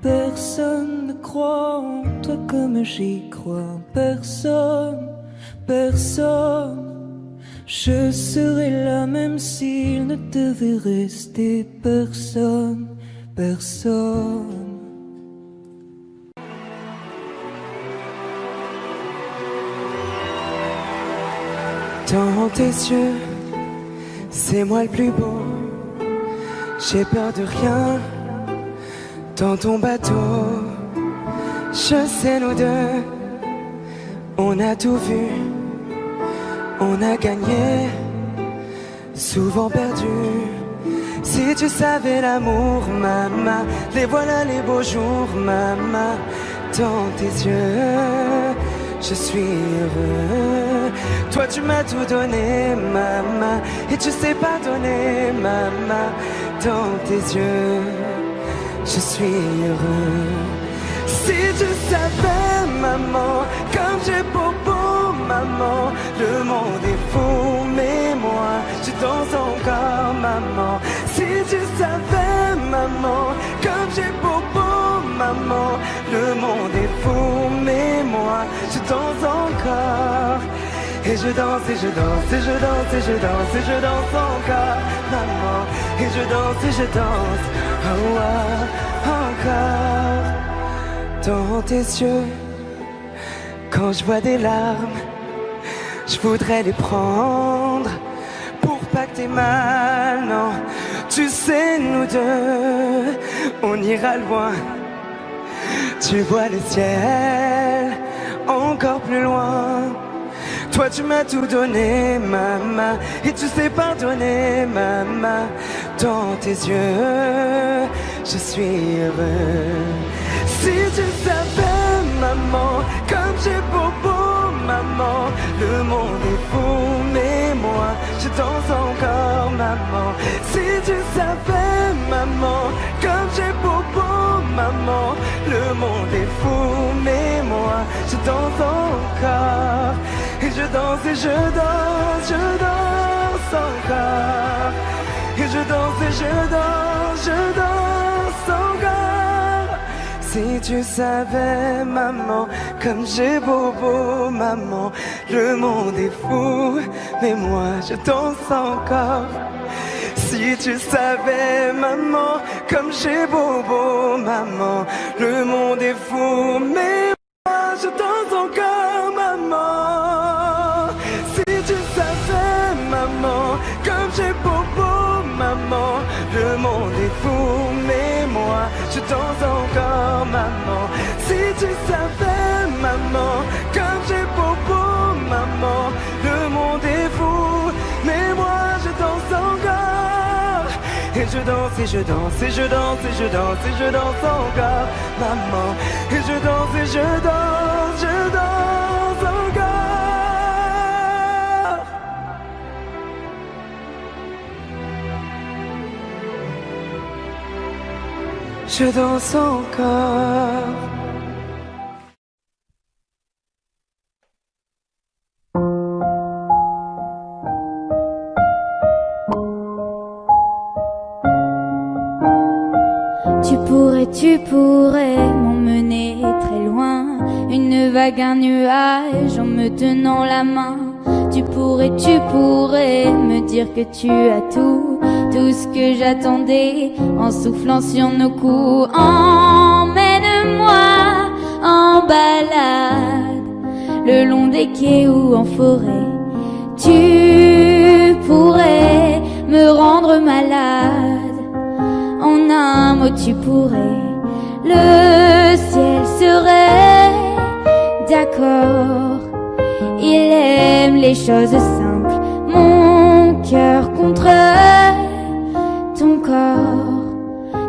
Personne ne croit en toi comme j'y crois. Personne, personne. Je serai là même s'il ne devait rester personne, personne. Dans tes yeux, c'est moi le plus beau. J'ai peur de rien dans ton bateau. Je sais nous deux, on a tout vu, on a gagné, souvent perdu. Si tu savais l'amour, maman, les voilà les beaux jours, maman. Dans tes yeux, je suis heureux. Toi tu m'as tout donné, maman, et tu sais pardonner, maman. Dans tes yeux, je suis heureux. Si tu savais, maman, comme j'ai beau, maman. Le monde est fou, mais moi, je danse encore, maman. Si tu savais, maman, comme j'ai beau, maman. Le monde est fou, mais moi, je danse encore. Et je danse, et je danse, et je danse, et je danse, et je danse encore, maman. Et je danse, et je danse, oh, oh, encore. Dans tes yeux, quand je vois des larmes, je voudrais les prendre pour pas que t'aies mal, non. Tu sais, nous deux, on ira loin. Tu vois le ciel encore plus loin. Toi tu m'as tout donné, maman, et tu sais pardonner, maman. Dans tes yeux, je suis heureux. Si tu savais, maman, comme j'ai beau, maman. Le monde est fou, mais moi, je danse encore, maman. Si tu savais, maman, comme j'ai beau, maman. Le monde est fou, mais moi, je danse encore. Et je danse, et je danse encore. Et je danse, et je danse encore. Si tu savais, maman, comme j'ai beau, maman. Le monde est fou, mais moi, je danse encore. Si tu savais, maman, comme j'ai beau, maman. Le monde est fou, mais moi, je danse encore, maman. Si tu savais, maman, comme j'ai beau, maman. Le monde est fou, mais moi, je danse encore, maman. Si tu savais, maman, comme j'ai beau, maman. Le monde est fou, mais moi, je danse encore. Et je danse, et je danse, et je danse, et je danse, et je danse encore, maman. Et je danse, et je danse encore. Je danse encore. Tu pourrais m'emmener très loin, une vague, un nuage en me tenant la main. Tu pourrais me dire que tu as tout ce que j'attendais, en soufflant sur nos coups. Emmène-moi en balade, le long des quais ou en forêt. Tu pourrais me rendre malade, en un mot tu pourrais. Le ciel serait d'accord, il aime les choses simples. Mon cœur contre ton corps,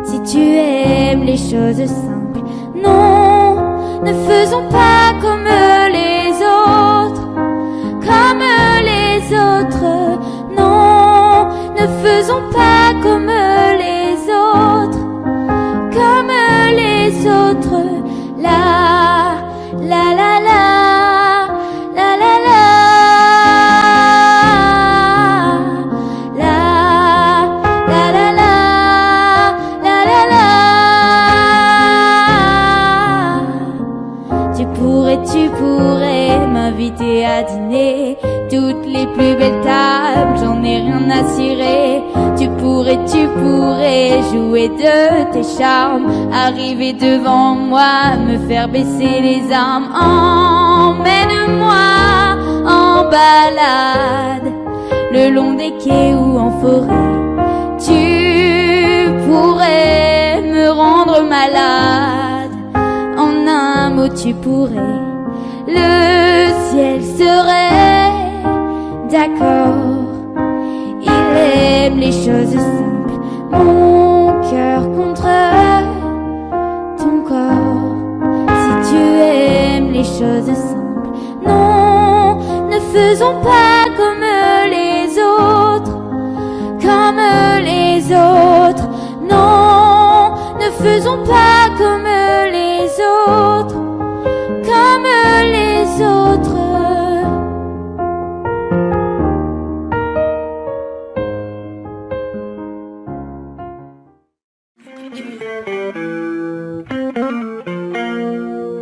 si tu aimes les choses simples. Non, ne faisons pas comme les autres, comme les autres. Non, ne faisons pas comme les autres, comme les autres. La la la la la la la la la la la la la la. Tu pourrais m'inviter à dîner, toutes les plus belles tables, j'en ai rien à cirer. Tu pourrais jouer de tes charmes, arriver devant moi, me faire baisser les armes. Emmène-moi en balade, le long des quais ou en forêt. Tu pourrais me rendre malade, en un mot tu pourrais. Le ciel serait d'accord, il aime les choses simples. Mon cœur contre ton corps, si tu aimes les choses simples. Non, ne faisons pas comme les autres, comme les autres. Non, ne faisons pas comme les autres, comme les autres.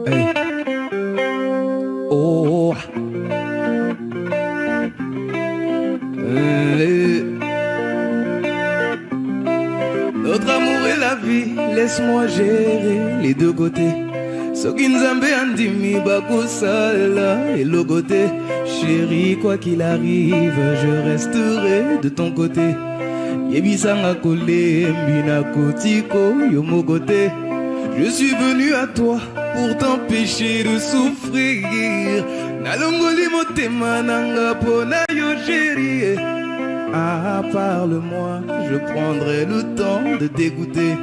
Hey. Oh. Notre amour est la vie, laisse-moi gérer les deux côtés. Soki nzambe andimi bakosala et le côté. Chérie, quoi qu'il arrive, je resterai de ton côté. Yebisanga kole mbina kotiko yo mo côté. Je suis venu à toi pour t'empêcher de souffrir. Nalongoli motema nanga pona yo chérie. Ah, parle-moi, je prendrai le temps de t'écouter.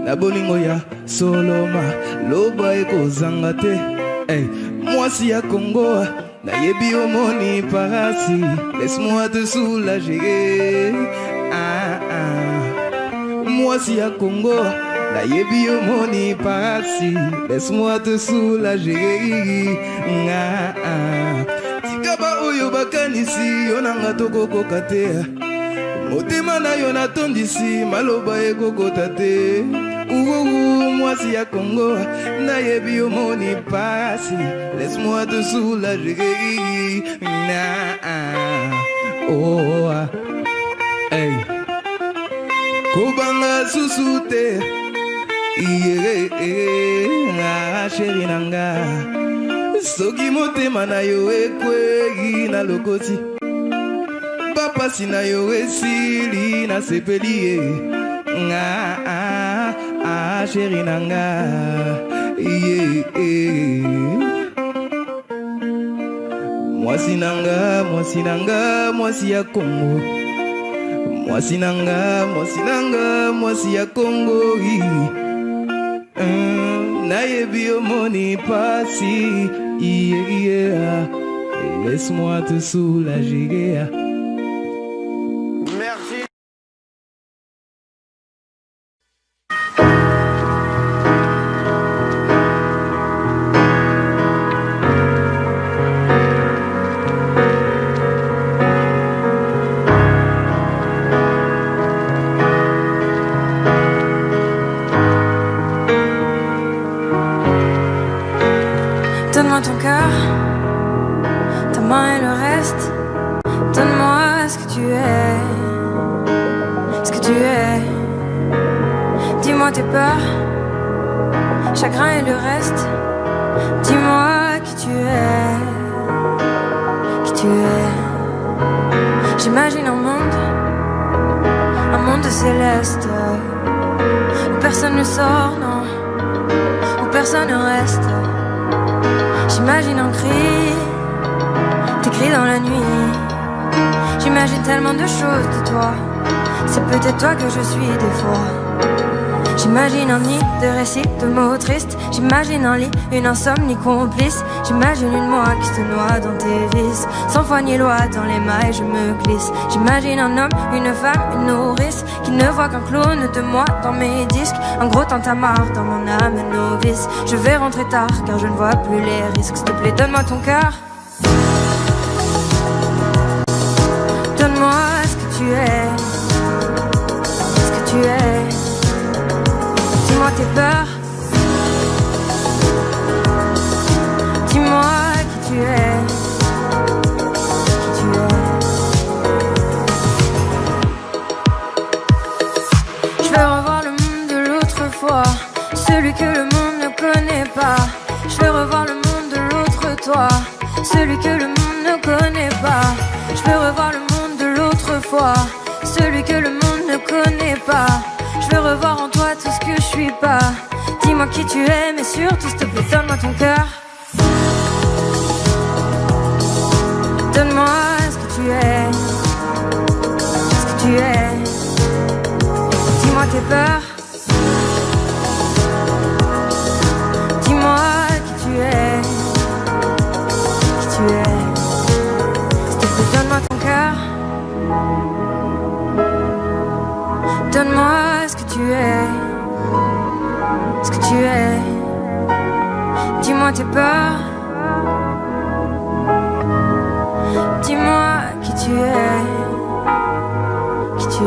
Na bolingo ya soloma loba eko zangate. Hey, moi si à Congo na yebi omoni parasi. Laisse-moi te soulager. Ah ah. Moi si à Congo na yebi omoni parasi. Laisse-moi te soulager. Ah ah. Tikaba oyo bakanisi yonanga toko kate. Motema na yo natondisi maloba ekokota te. Moi si à Congo na yebi omoni pasi. Laisse-moi te soulager. Na oh hey. Kobanga susute chéri nanga. Soki motema na yo ekwegi na lokoti, bapasi na yo esili na sepeli. Chéri nanga, mwasi nanga, mwasi nanga, mwasi ya Congo. Mwasi nanga, mwasi nanga, mwasi ya Congo. Nayebi omoni pasi, laisse-moi te soulager. Merci. Donne-moi ton cœur, ta main main et le reste. Donne-moi ce que tu es, ce que tu es. Dis-moi tes peurs, chagrin et le reste. Dis-moi qui tu es, qui tu es. J'imagine un monde céleste, où personne ne sort, non, où personne ne reste. J'imagine un cri, tes cris dans la nuit. J'imagine tellement de choses de toi, c'est peut-être toi que je suis des fois. J'imagine un nid de récits, de mots tristes. J'imagine un lit, une insomnie complice. J'imagine une moi qui se noie dans tes vices. Sans foi ni loi, dans les mailles je me glisse. J'imagine un homme, une femme, une nourrice qui ne voit qu'un clone de moi dans mes disques. Un gros tintamarre dans mon âme novice. Je vais rentrer tard car je ne vois plus les risques. S'il te plaît, donne-moi ton cœur. Donne-moi ce que tu es, ce que tu es. Dis-moi tes peurs, dis-moi qui tu es, qui tu es. Je veux revoir le monde de l'autre fois, celui que le monde ne connaît pas. Je veux revoir le monde de l'autre toi, celui que le monde ne connaît pas. Je veux revoir le monde de l'autre fois, celui que le monde ne connaît pas. Je veux revoir en toi tout ce que je suis pas. Dis-moi qui tu es, mais surtout s'il te plaît, donne-moi ton cœur. Donne-moi ce que tu es, ce que tu es. Dis-moi tes peurs, dis-moi qui tu es, qui tu es. S'il te plaît, donne-moi ton cœur. Donne-moi ce que tu es, ce que tu es. Dis-moi tes peurs, dis-moi qui tu es, qui tu es.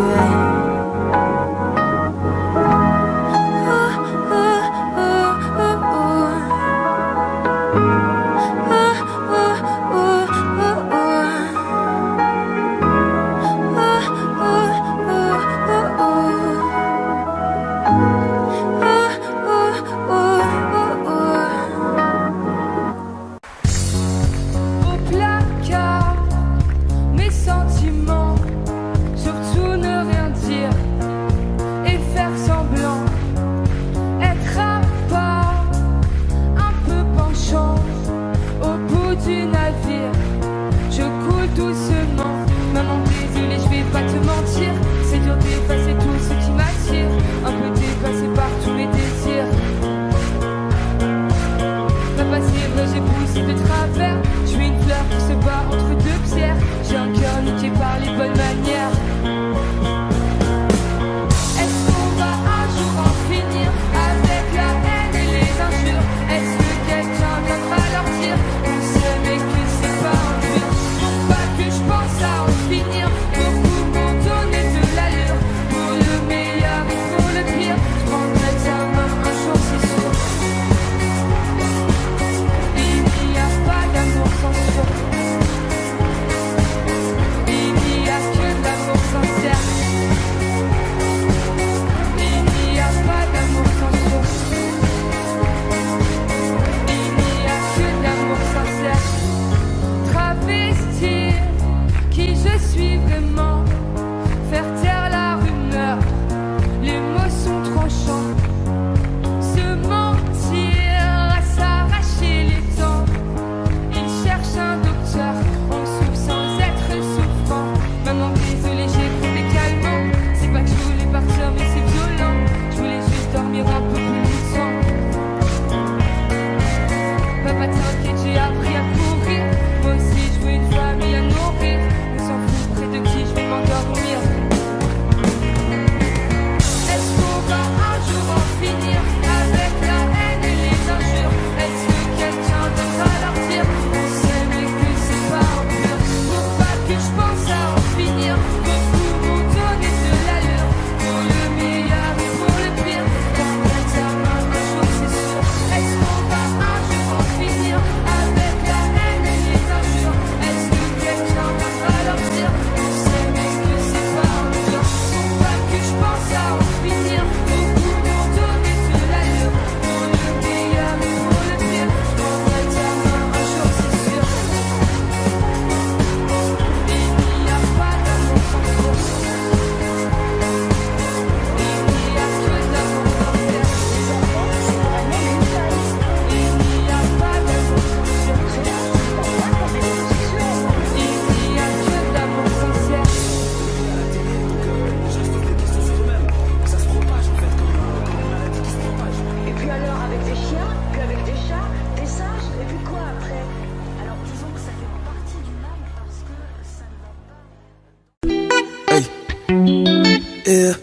Yeah.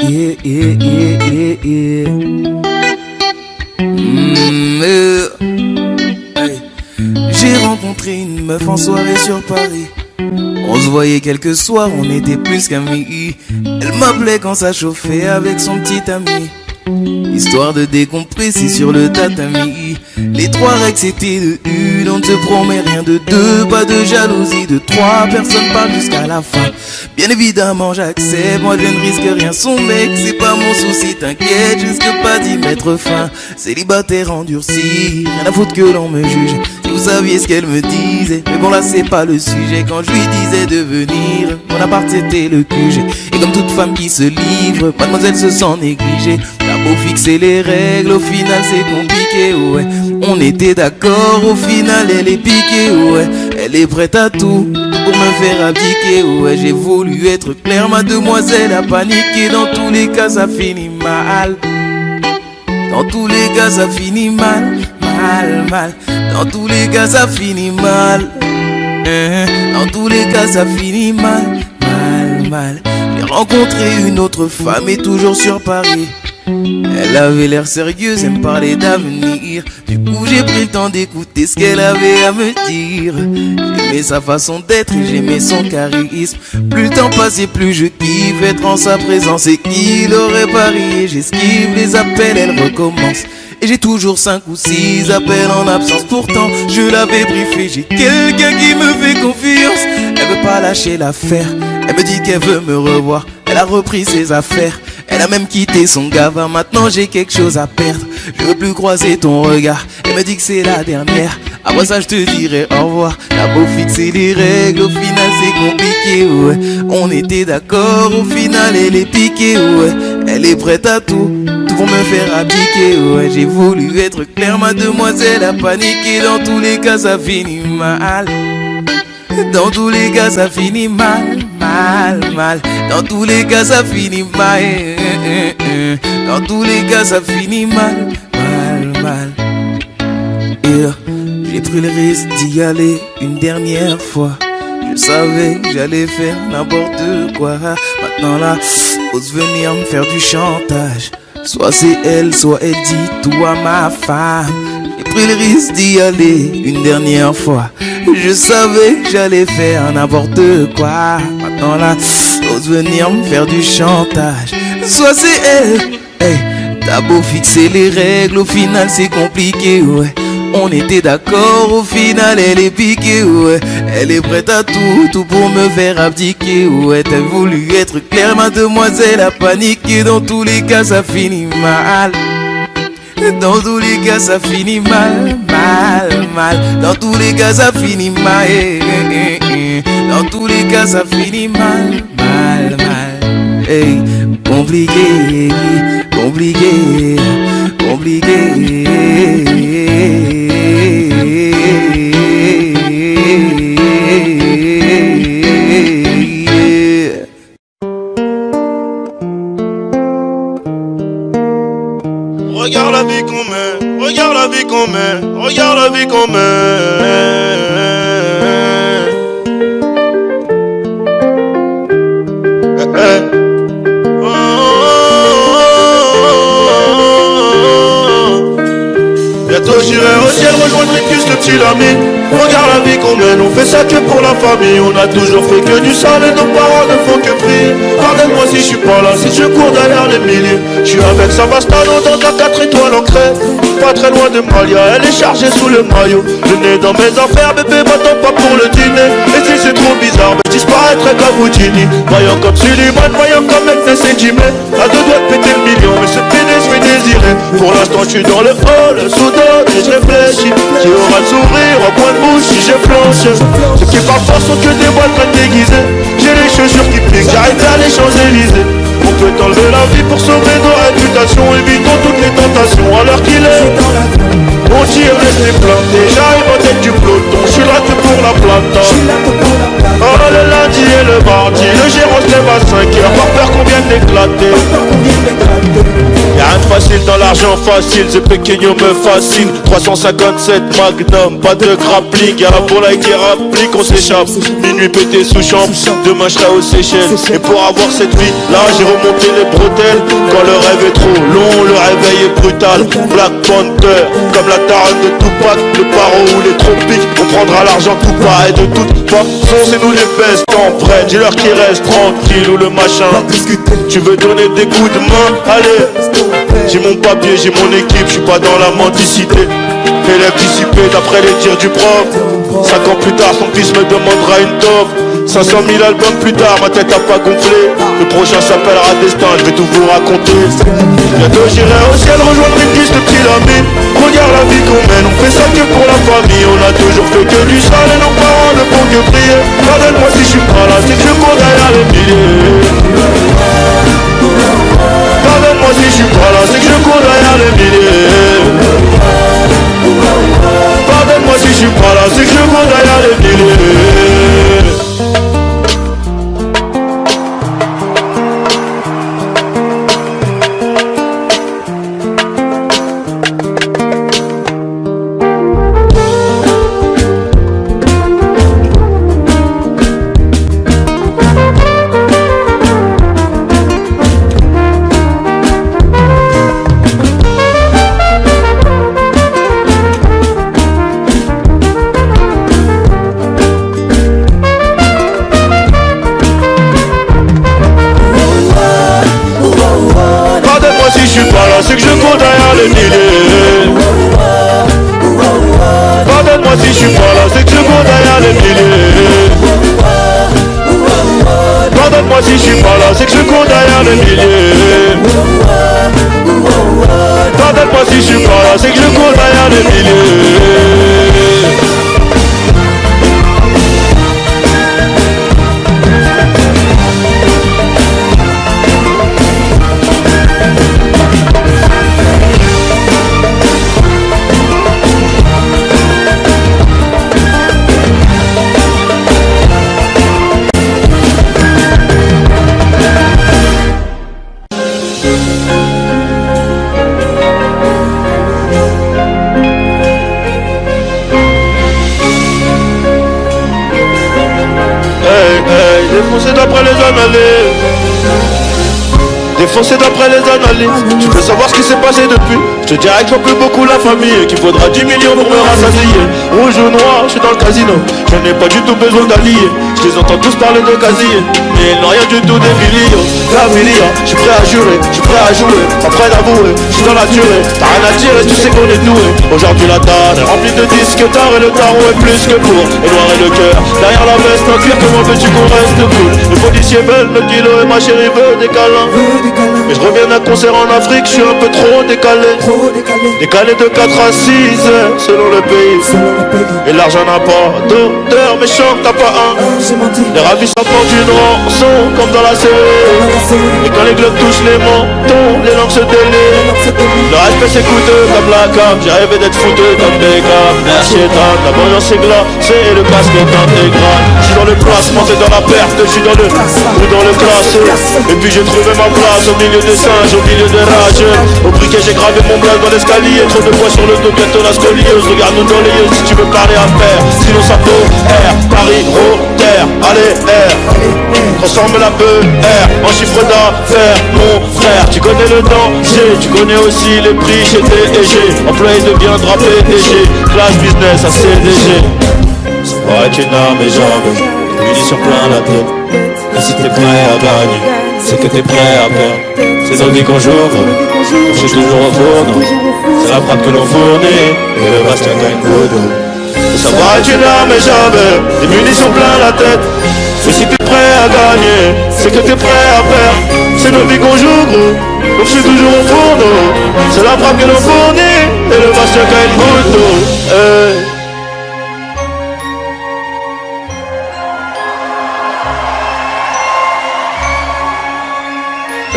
Yeah, yeah, yeah, yeah, yeah. Hey. J'ai rencontré une meuf en soirée sur Paris. On se voyait quelques soirs, on était plus qu'amis. Elle m'appelait quand ça chauffait avec son petit ami. Histoire de décompresser sur le tatami. Les 3 règles c'était de 1. On ne se promet rien de 2. Pas de jalousie de 3. Personne parle jusqu'à la fin. Bien évidemment j'accepte. Moi je ne risque rien. Son mec c'est pas mon souci. T'inquiète, je risque pas d'y mettre fin. Célibataire endurci. Rien à foutre que l'on me juge. Si vous saviez ce qu'elle me disait. Mais bon là c'est pas le sujet. Quand je lui disais de venir, mon appart c'était le QG. Et comme toute femme qui se livre, mademoiselle se sent négligée. T'as beau fixer les règles, au final c'est compliqué, ouais. On était d'accord, au final elle est piquée, ouais. Elle est prête à tout pour me faire abdiquer, ouais. J'ai voulu être clair, mademoiselle a paniqué. Dans tous les cas ça finit mal. Dans tous les cas ça finit mal, mal, mal. Dans tous les cas ça finit mal. Dans tous les cas ça finit mal, mal, mal. J'ai rencontré une autre femme et toujours sur Paris. Elle avait l'air sérieuse, elle me parlait d'avenir. Du coup j'ai pris le temps d'écouter ce qu'elle avait à me dire. J'aimais sa façon d'être et j'aimais son charisme. Plus le temps passait, plus je kiffe être en sa présence. Et qui l'aurait parié, j'esquive les appels, elle recommence. Et j'ai toujours 5 ou 6 appels en absence. Pourtant je l'avais briefé, j'ai quelqu'un qui me fait confiance. Elle veut pas lâcher l'affaire, elle me dit qu'elle veut me revoir. Elle a repris ses affaires, elle a même quitté son gavin. Maintenant j'ai quelque chose à perdre, je veux plus croiser ton regard. Elle me dit que c'est la dernière, après ça je te dirai au revoir. T'as beau fixer les règles, au final c'est compliqué, ouais. On était d'accord, au final elle est piquée, ouais. Elle est prête à tout pour me faire abdiquer, ouais. J'ai voulu être clair, mademoiselle a paniqué. Dans tous les cas ça finit mal. Dans tous les cas ça finit mal, mal, mal. Dans tous les cas ça finit mal. Dans tous les cas ça finit mal, mal, mal. Et j'ai pris le risque d'y aller une dernière fois. Je savais que j'allais faire n'importe quoi. Maintenant là, ose venir me faire du chantage. Soit c'est elle, soit elle dit tout à ma femme. J'ai pris le risque d'y aller une dernière fois. Je savais que j'allais faire n'importe quoi. Maintenant là, ose venir me faire du chantage. Soit c'est elle, hey. T'as beau fixer les règles, au final c'est compliqué, ouais. On était d'accord, au final elle est piquée, ouais. Elle est prête à tout pour me faire abdiquer, ouais. T'as voulu être clair, mademoiselle a paniqué. Dans tous les cas ça finit mal. Dans tous les cas ça finit mal, mal, mal. Dans tous les cas ça finit mal. Dans tous les cas ça finit mal, mal, mal. Hey, compliqué, compliqué, compliqué. Regarde la vie qu'on mène, regarde la vie qu'on mène, regarde la vie qu'on mène. Bientôt j'irai au ciel rejoindre Rictus, le petit Lamy. Regarde la vie qu'on mène, on fait ça que pour la famille. On a toujours fait que du sale et nos parents ne font que prier. Pardonne-moi si je suis pas là, si je cours derrière les milliers. Je suis avec Savastano dans ta 4 étoiles ancrée. Pas très loin de Malia, elle est chargée sous le maillot. Le nez dans mes affaires, bébé m'attends pas pour le dîner. Et si c'est trop bizarre, mais disparaîtrait comme Houdini. Voyant comme Suleiman, voyant comme Agnes et Jimmy. À 2 doigts de péter le million, mais ce pénis je vais désirer. Pour l'instant je suis dans le hall, soudain et je réfléchis. Qui aura le sourire au point de bouche si je flanche. Ceux qui parfois sont que des boîtes très déguisées. J'ai les chaussures qui piquent, j'arrive vers les Champs-Élysées. On peut enlever la vie pour sauver nos réputations. Évitons toutes les tentations à l'heure qu'il est. On tire les plantés, j'arrive en tête du peloton. Je suis là que pour la plata. Oh le lundi et le mardi, le gérant se lève à 5h. Par peur qu'on vienne d'éclater. Y'a Rien de facile dans l'argent facile, ce pequeño me fascine. 357 Magnum, pas de grappling. Y'a la volaille qui rapplique, on s'échappe. Minuit pété sous chambre, demain je serai aux Seychelles. Et pour avoir cette vie, là j'ai remonté les bretelles. Quand le rêve est trop long, le réveil est brutal. Black Panther, comme la taronne de Tupac, le paro ou les tropiques. On prendra l'argent tout pareil de toute façon, c'est nous les best en vrai. Dis-leur qu'ils restent tranquille ou le machin. Tu veux donner des coups de main? Allez, j'ai mon papier, j'ai mon équipe, je suis pas dans la mendicité. Élève dissipé d'après les dires du prof. 5 ans plus tard, son fils me demandera une toffe. 500 000 albums plus tard, ma tête a pas gonflé. Le prochain s'appellera Destin, je vais tout vous raconter. Bientôt j'irai au ciel rejoindre une piste de petits amis. Regarde la vie qu'on mène, on fait ça que pour la famille. On a toujours fait que du sale et nos parents ne font que prier. Pardonne-moi si je suis pas là, c'est que je cours derrière les milliers. Pardonne-moi si je suis pas là, c'est que je cours derrière les milliers. Pardonne-moi si je suis pas là, c'est que je cours derrière les milliers. C'est que je cours derrière les milliers. Pardonne-moi si je suis pas là, c'est que je cours derrière les milliers. Pardonne-moi si je suis pas là, c'est que je cours derrière les milliers. Pardonne-moi si je suis pas là, c'est que je cours derrière les milliers. Défoncé d'après les analyses. Défoncé d'après les analyses. Tu veux savoir ce qui s'est passé depuis? Je te dirais que j'en plus beaucoup la famille et qu'il faudra 10 millions pour me rassasier. Rouge ou noir, je suis dans le casino. Je n'ai pas du tout besoin d'alliés. Je les entends tous parler de casier, mais ils n'ont rien du tout des millions. La million, je suis prêt à jurer, je suis prêt à jouer. Pas prêt d'avouer, je suis dans la durée. T'as rien à dire et tu sais qu'on est doué. Aujourd'hui la table est remplie de disques tard et le tarot est plus que pour. Et noir est le cœur, derrière la veste en cuir, comment veux-tu qu'on reste cool? Le policier veulent le kilo et ma chérie veut des câlins. Mais je reviens d'un concert en Afrique, je suis un peu trop décalé. Décalé de 4 à 6 heures selon le pays. Et l'argent n'a pas d'odeur, mais chante t'as pas un. Les ravissants portent une rançon comme dans la série. Et quand les globes touchent les mentons, les langues se délient. Le respect c'est coûteux comme la cam. J'ai rêvé d'être foutu comme des gars. Merci étrange, la voyance est glacée et le casque est intégral. Je suis dans le classement, t'es dans la perte, je suis dans le ou dans le classé. Et puis j'ai trouvé ma place au milieu des singes, au milieu des rageux. Au briquet j'ai gravé mon blague dans l'escalier. Trop de poids sur le dos, bientôt la scolieuse. Regarde-nous dans les yeux si tu veux parler à faire. Sinon ça peut R, Paris, Terre, allez R. Transforme la peur R en chiffre d'affaires. Mon frère, tu connais le danger. Tu connais aussi les prix chez DG. Employé deviendra PDG. Classe business à CDG. Ça va être une arme et jambes, munitions plein la tête. Et si t'es prêt à gagner, c'est que t'es prêt à perdre. C'est nos vies qu'on joue, on fait toujours au fourneau. C'est la frappe que l'on fournit, et le Bastien gagne beaucoup. Ça va être une arme et jamais, des munitions plein la tête. Et si t'es prêt à gagner, c'est que t'es prêt à perdre. C'est nos vies qu'on joue gros, on fait toujours au fourneau. C'est la frappe que l'on fournit, et le Bastien gagne beaucoup.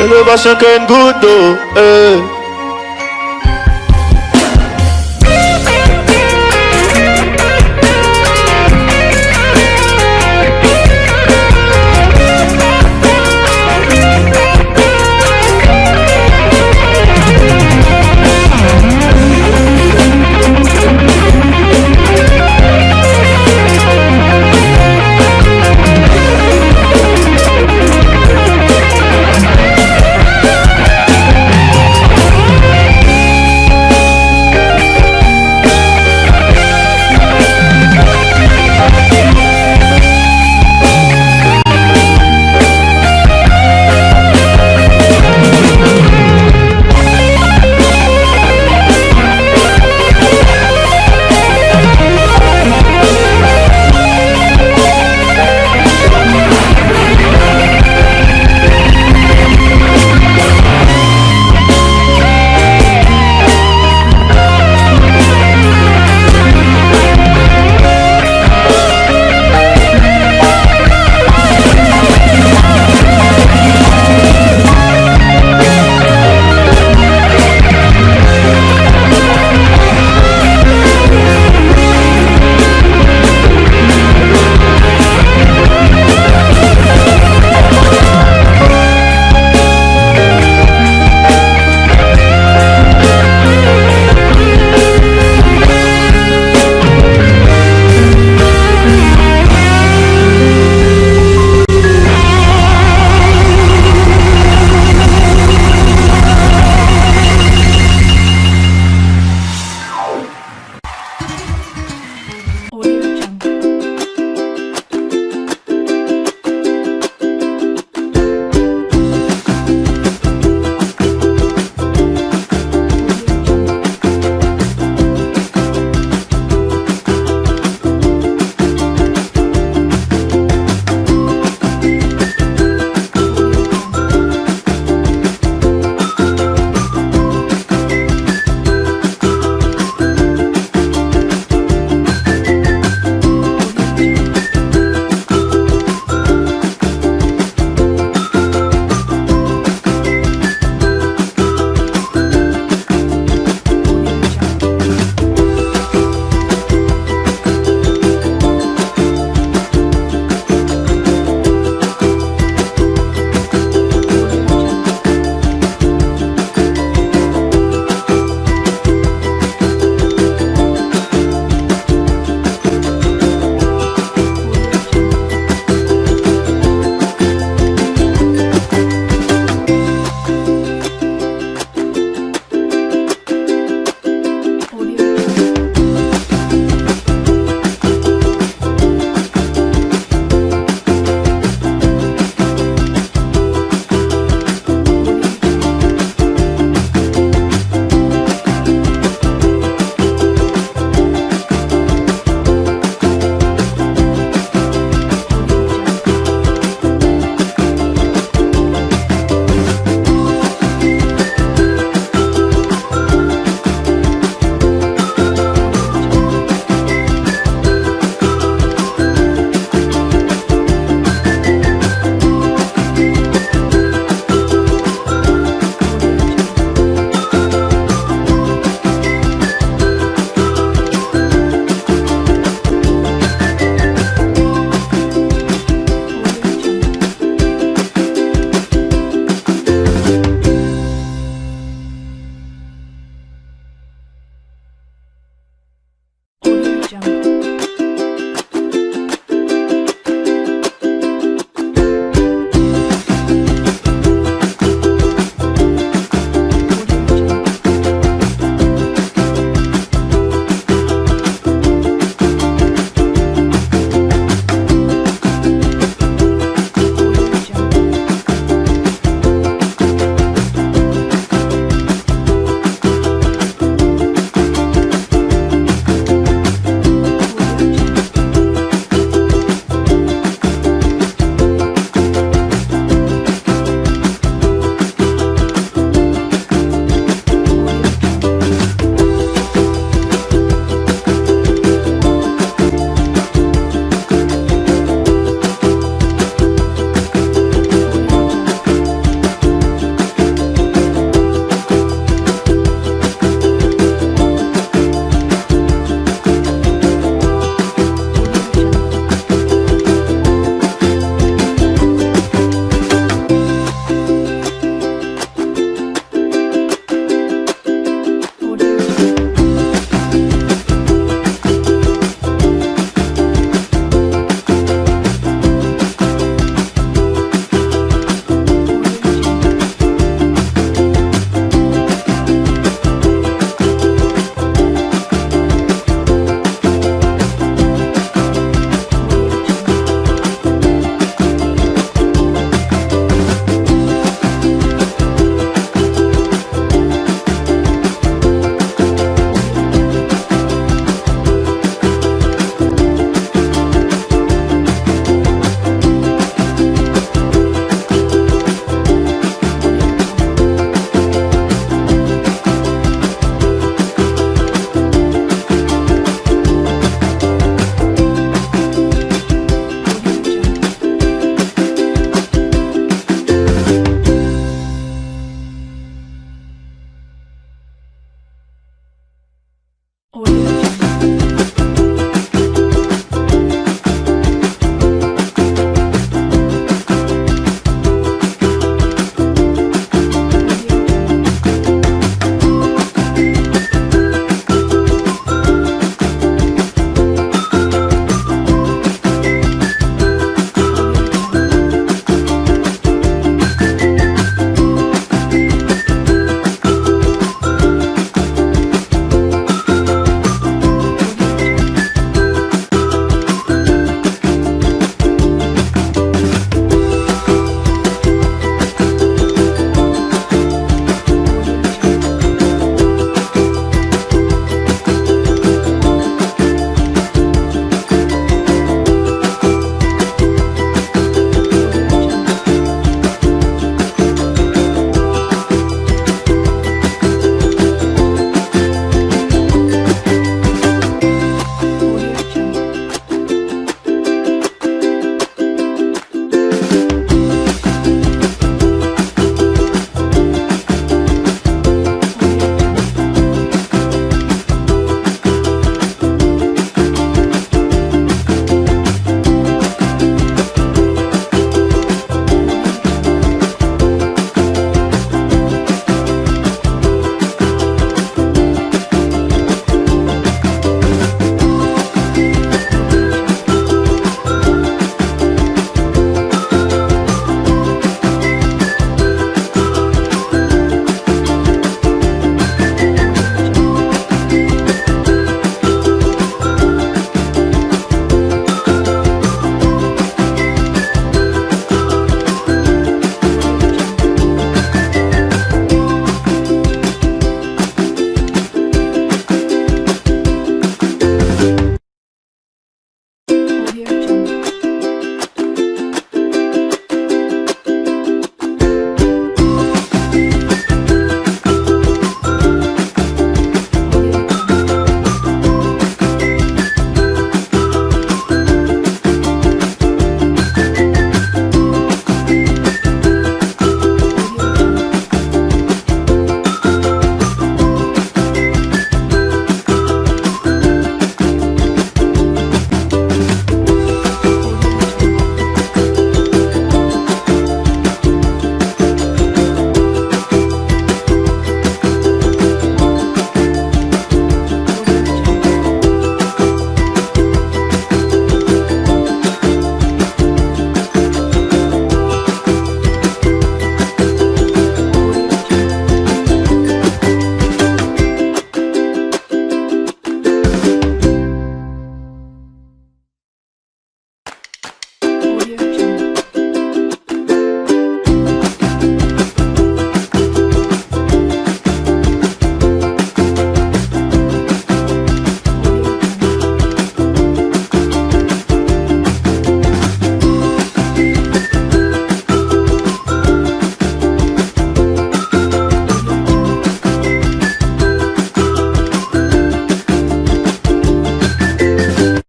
Et le Bastien gagne beaucoup.